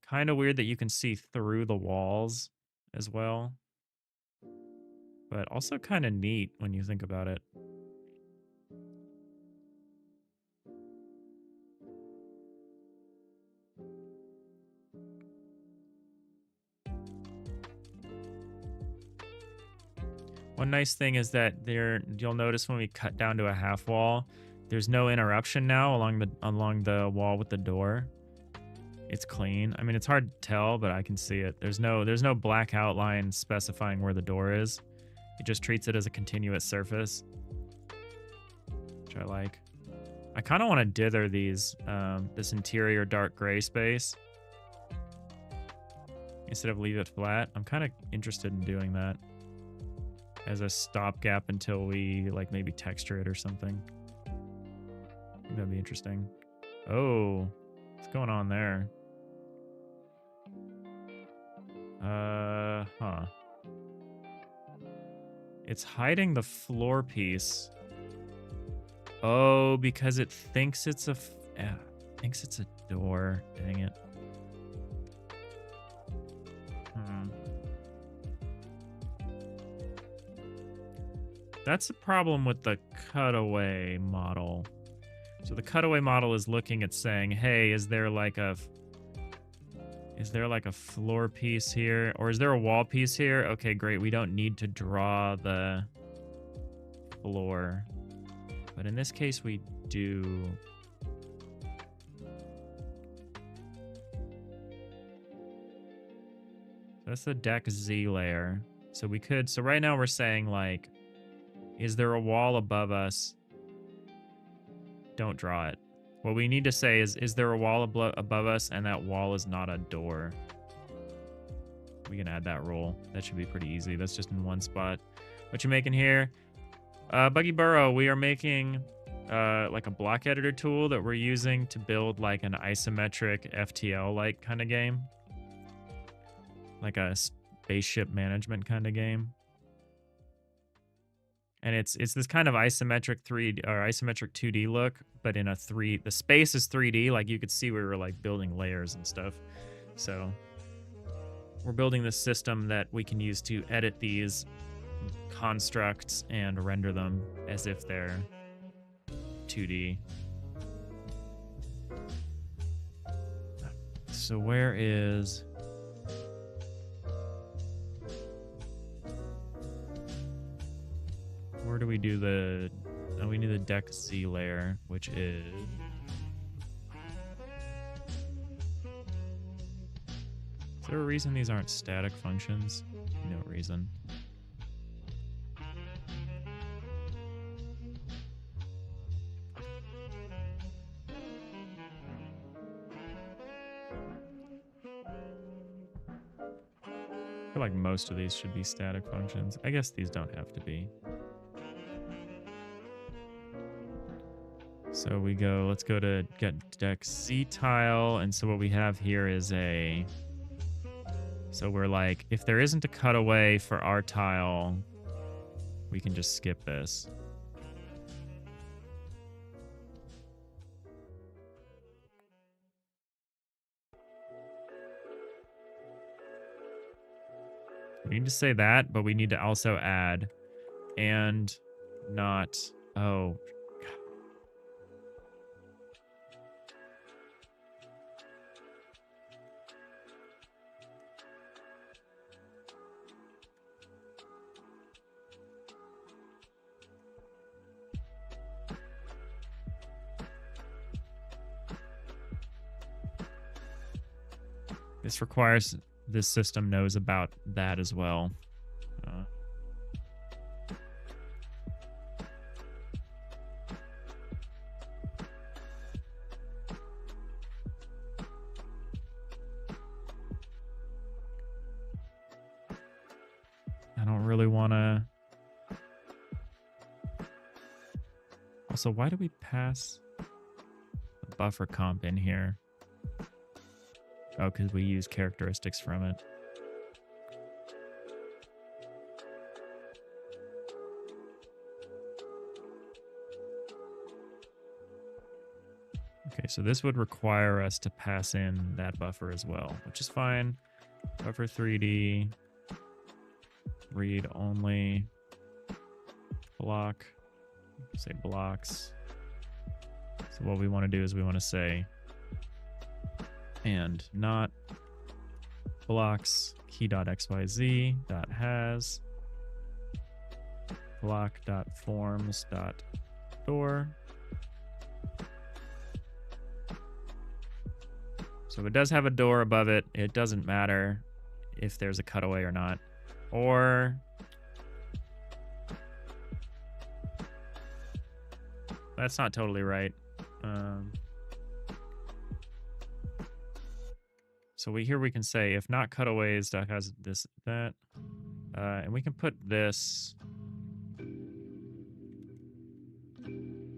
Kind of weird that you can see through the walls as well. But also kind of neat when you think about it. One nice thing is that you'll notice when we cut down to a half wall, there's no interruption now along the wall with the door. It's clean. I mean, it's hard to tell, but I can see it. There's no black outline specifying where the door is. It just treats it as a continuous surface, which I like. I kind of want to dither this interior dark gray space instead of leave it flat. I'm kind of interested in doing that as a stopgap until we like maybe texture it or something. I think that'd be interesting. Oh, what's going on there? Huh. It's hiding the floor piece. Oh, because it thinks it's a door. Dang it. That's the problem with the cutaway model. So the cutaway model is looking at saying, hey, is there like a floor piece here? Or is there a wall piece here? Okay, great. We don't need to draw the floor. But in this case, we do. That's the deck Z layer. So right now we're saying like, is there a wall above us? Don't draw it. What we need to say is there a wall above us and that wall is not a door? We can add that rule. That should be pretty easy. That's just in one spot. What you making here? Buggy Burrow, we are making like a block editor tool that we're using to build like an isometric FTL-like kind of game. Like a spaceship management kind of game. And it's this kind of isometric 3D or isometric 2D look, but in the space is 3D. Like you could see we were like building layers and stuff. So we're building this system that we can use to edit these constructs and render them as if they're 2D. So where is... Where do we do the... Oh, we need the deck Z layer, which is... Is there a reason these aren't static functions? No reason. I feel like most of these should be static functions. I guess these don't have to be. So we go, let's go to get deck Z tile. And so what we have here is so we're like, if there isn't a cutaway for our tile, we can just skip this. We need to say that, but we need to also add and not, oh, This requires this system knows about that as well. I don't really want to. Also, why do we pass the buffer comp in here? Oh, because we use characteristics from it. Okay, so this would require us to pass in that buffer as well, which is fine. Buffer 3D, read only, block, say blocks. So what we want to do is we want to say and not blocks key.xyz.has block.forms.door. So it does have a door above it. It doesn't matter if there's a cutaway or not. Or that's not totally right. So here we can say if not cutaways that has this that, and we can put this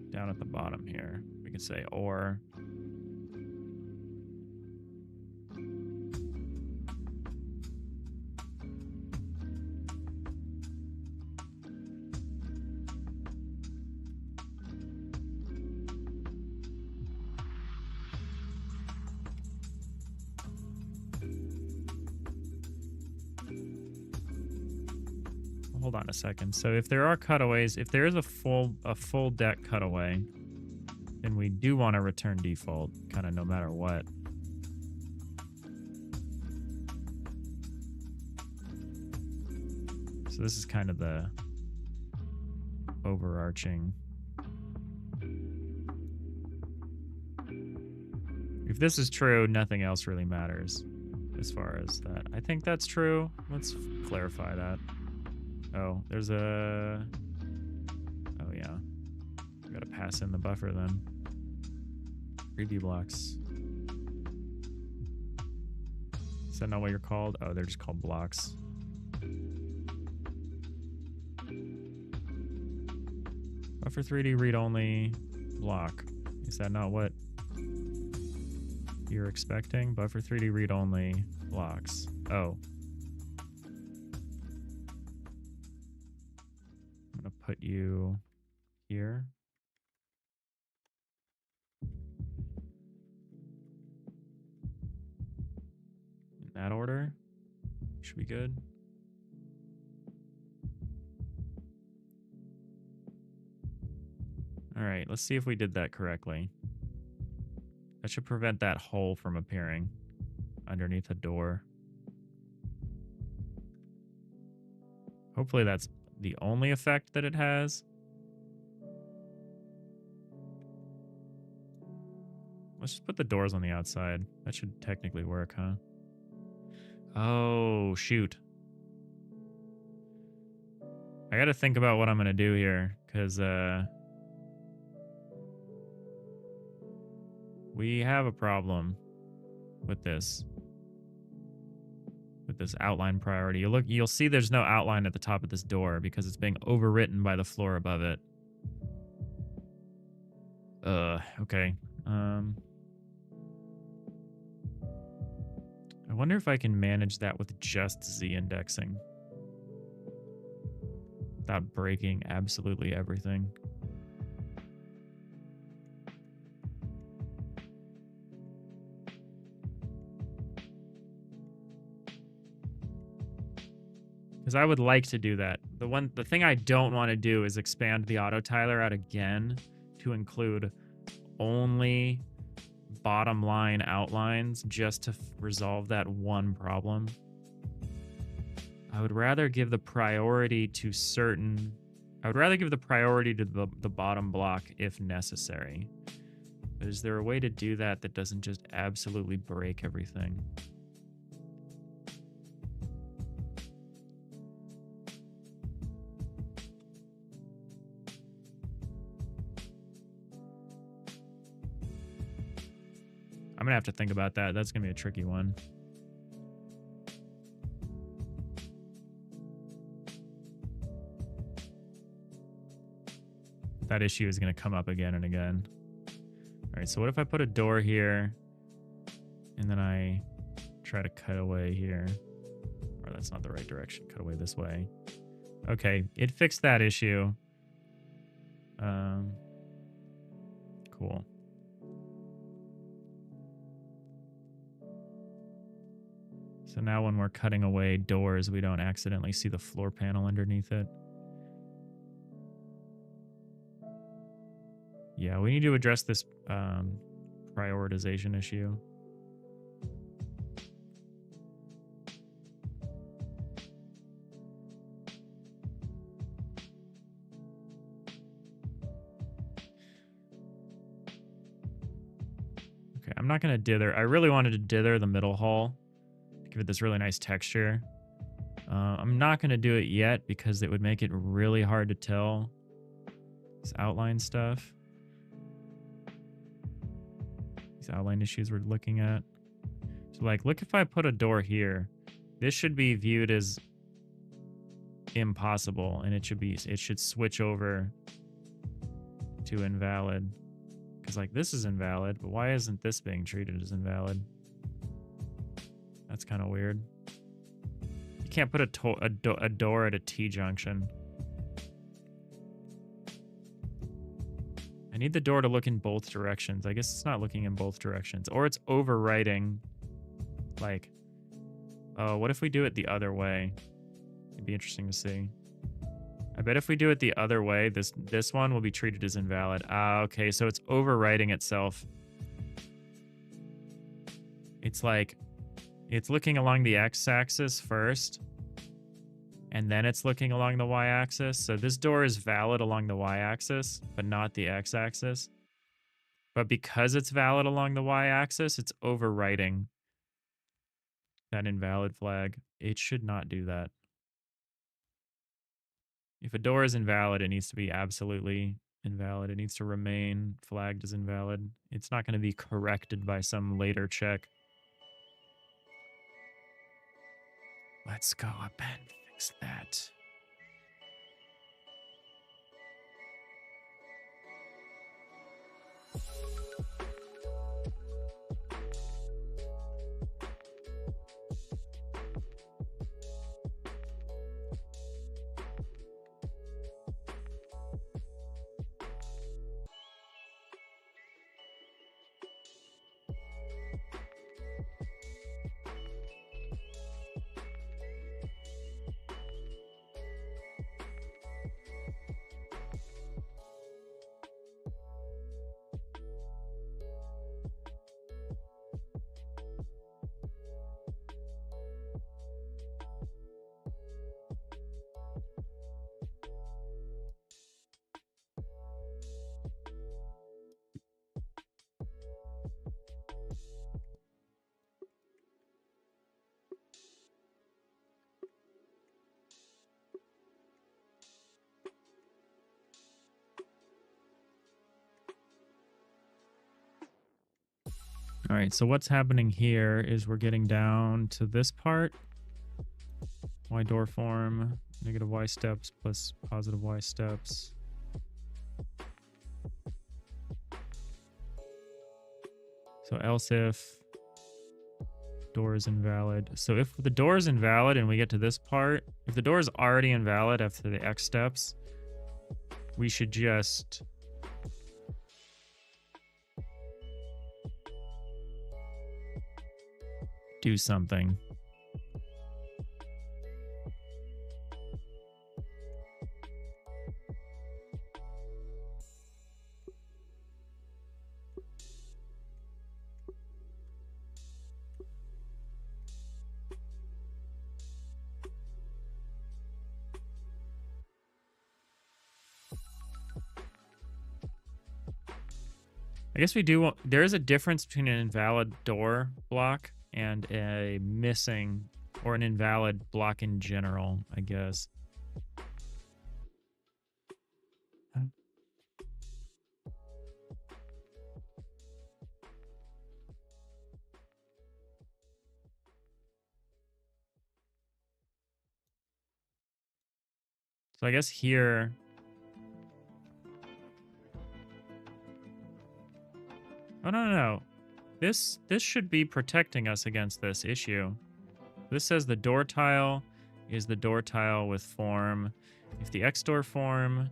down at the bottom here. We can say or. Hold on a second. So if there are cutaways, if there is a full deck cutaway, then we do want to return default, kind of no matter what. So this is kind of the overarching. If this is true, nothing else really matters as far as that. I think that's true. Let's clarify that. Oh, there's a... Oh, yeah. We gotta pass in the buffer then. Preview blocks. Is that not what you're called? Oh, they're just called blocks. Buffer 3D read-only block. Is that not what you're expecting? Buffer 3D read-only blocks. Oh. Put you here. In that order. Should be good. All right, let's see if we did that correctly. That should prevent that hole from appearing underneath the door. Hopefully that's the only effect that it has. Let's just put the doors on the outside. That should technically work, huh? Oh, shoot. I gotta think about what I'm gonna do here, because we have a problem with this. With this outline priority. You'll see there's no outline at the top of this door because it's being overwritten by the floor above it. Okay. I wonder if I can manage that with just Z indexing without breaking absolutely everything. Because I would like to do that. The thing I don't want to do is expand the autotiler out again to include only bottom line outlines just to resolve that one problem. I would rather give the priority to the bottom block if necessary. But is there a way to do that that doesn't just absolutely break everything? I'm gonna have to think about that. That's gonna be a tricky one. That issue is gonna come up again and again. All right, so what if I put a door here and then I try to cut away here? Or that's not the right direction. Cut away this way. Okay, it fixed that issue. Cool. So now when we're cutting away doors, we don't accidentally see the floor panel underneath it. Yeah, we need to address this prioritization issue. Okay, I'm not going to dither. I really wanted to dither the middle hall to give it this really nice texture. I'm not going to do it yet because it would make it really hard to tell this outline stuff. These outline issues we're looking at. So like, look, if I put a door here, this should be viewed as impossible, and it should switch over to invalid. Because like this is invalid, but why isn't this being treated as invalid? That's kind of weird. You can't put a door at a T-junction. I need the door to look in both directions. I guess it's not looking in both directions. Or it's overwriting. Like, oh, what if we do it the other way? It'd be interesting to see. I bet if we do it the other way, this one will be treated as invalid. Ah, okay, so it's overwriting itself. It's like, it's looking along the x-axis first, and then it's looking along the y-axis. So this door is valid along the y-axis, but not the x-axis. But because it's valid along the y-axis, it's overwriting that invalid flag. It should not do that. If a door is invalid, it needs to be absolutely invalid. It needs to remain flagged as invalid. It's not going to be corrected by some later check. Let's go up and fix that. All right, so what's happening here is we're getting down to this part. Y door form, negative Y steps plus positive Y steps. So else if door is invalid. So if the door is invalid and we get to this part, if the door is already invalid after the X steps, we should just do something. I guess we do want, there is a difference between an invalid door block and a missing or an invalid block in general, I guess. So I guess here... Oh, no. This should be protecting us against this issue. This says the door tile is the door tile with form. If the X door form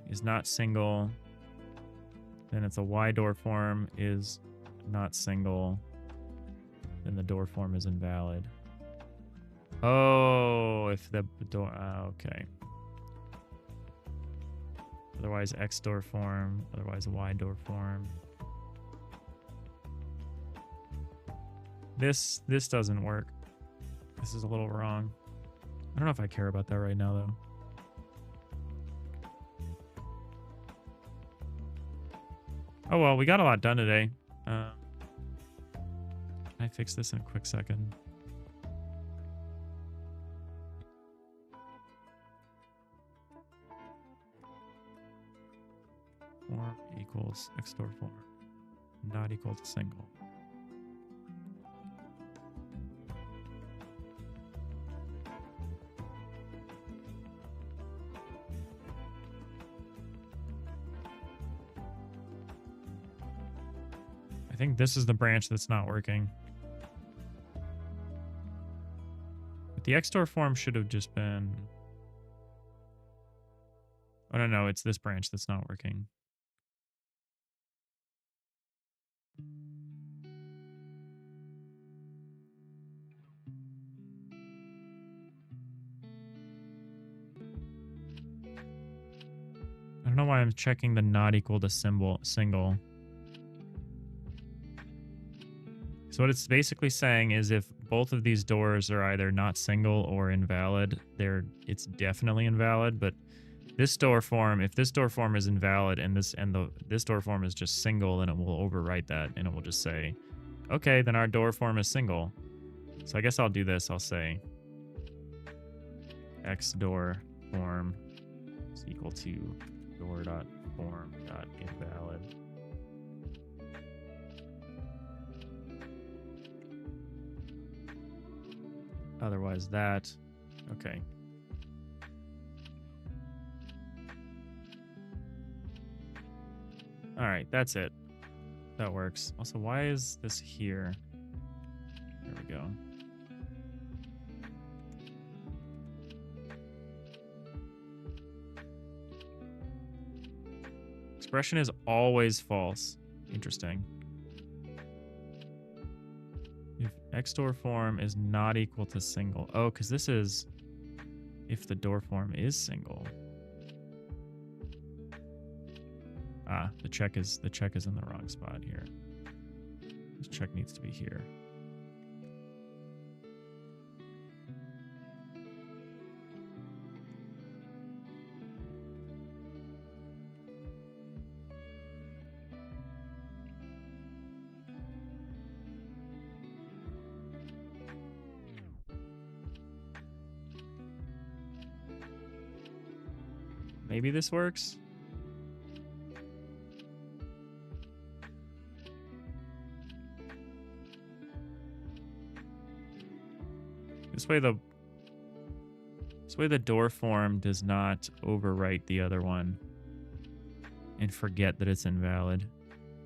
is not single, then it's a Y door form is not single, then the door form is invalid. Oh, if the door... okay. Otherwise X door form, otherwise Y door form. This doesn't work. This is a little wrong. I don't know if I care about that right now, though. Oh, well, we got a lot done today. Can I fix this in a quick second? Form equals X door form. Not equal to single. I think this is the branch that's not working. But the X door form should have just been... Oh, no, it's this branch that's not working. I don't know why I'm checking the not equal to single. So what it's basically saying is if both of these doors are either not single or invalid, it's definitely invalid. But this door form, if this door form is invalid and this door form is just single, then it will overwrite that and it will just say, okay, then our door form is single. So I guess I'll do this. I'll say X door form is equal to door.form.invalid. Otherwise that, okay. All right, that's it. That works. Also, why is this here? There we go. Expression is always false. Interesting. If X door form is not equal to single. Oh, because this is if the door form is single. Ah, the check is in the wrong spot here. This check needs to be here. Maybe this works. This way the door form does not overwrite the other one and forget that it's invalid.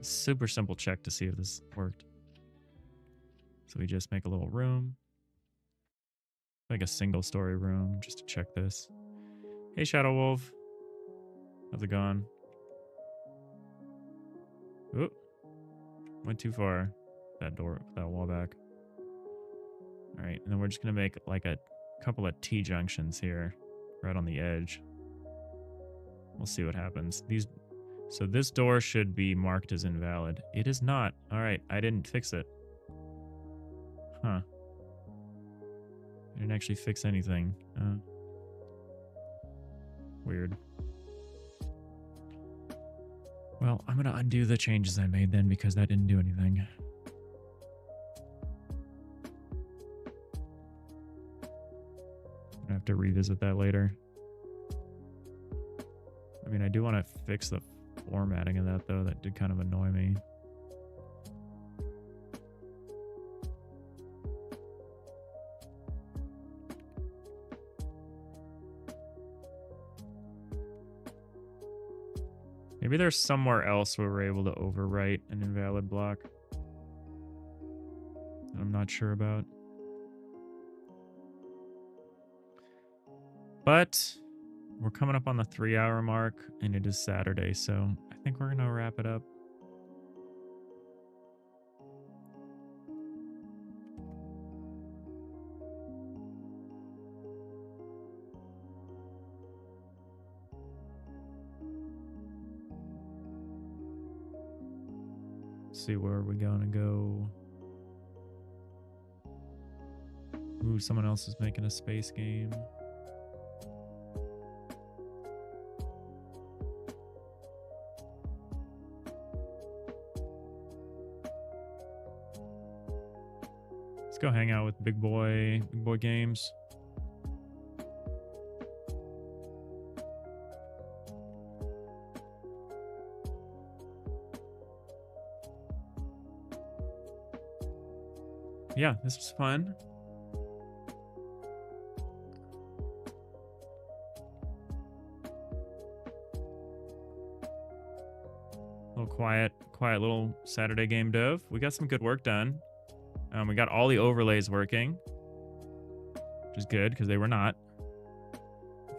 Super simple check to see if this worked. So we just make a little room. Like a single story room just to check this. Hey Shadow Wolf. How's it going? Oop. Went too far. That wall back. Alright, and then we're just gonna make like a couple of T-junctions here. Right on the edge. We'll see what happens. So this door should be marked as invalid. It is not. Alright, I didn't fix it. Huh. I didn't actually fix anything. Weird. Well, I'm gonna undo the changes I made then because that didn't do anything. I'm gonna have to revisit that later. I mean, I do want to fix the formatting of that though. That did kind of annoy me. Maybe there's somewhere else where we're able to overwrite an invalid block that I'm not sure about. But we're coming up on the 3-hour mark, and it is Saturday, so I think we're going to wrap it up. See where we're going to go. Ooh, someone else is making a space game. Let's go hang out with Big Boy Games. Yeah, this was fun. Little quiet little Saturday game dev. We got some good work done. We got all the overlays working, which is good because they were not.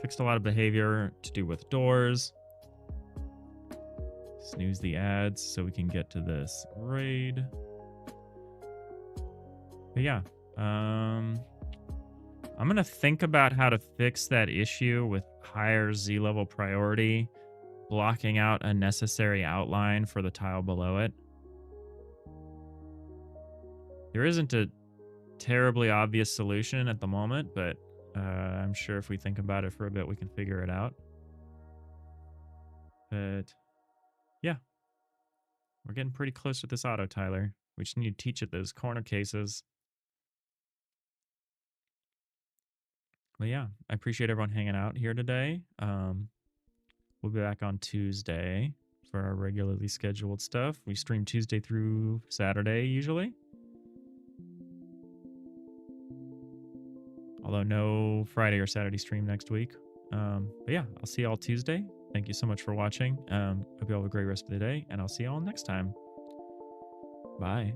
Fixed a lot of behavior to do with doors. Snooze the ads so we can get to this raid. But yeah, I'm gonna think about how to fix that issue with higher Z-level priority, blocking out a necessary outline for the tile below it. There isn't a terribly obvious solution at the moment, but I'm sure if we think about it for a bit, we can figure it out. But yeah, we're getting pretty close with this autotiler. We just need to teach it those corner cases. But yeah, I appreciate everyone hanging out here today. We'll be back on Tuesday for our regularly scheduled stuff. We stream Tuesday through Saturday usually. Although no Friday or Saturday stream next week. But yeah, I'll see y'all Tuesday. Thank you so much for watching. Hope you all have a great rest of the day, and I'll see y'all next time. Bye.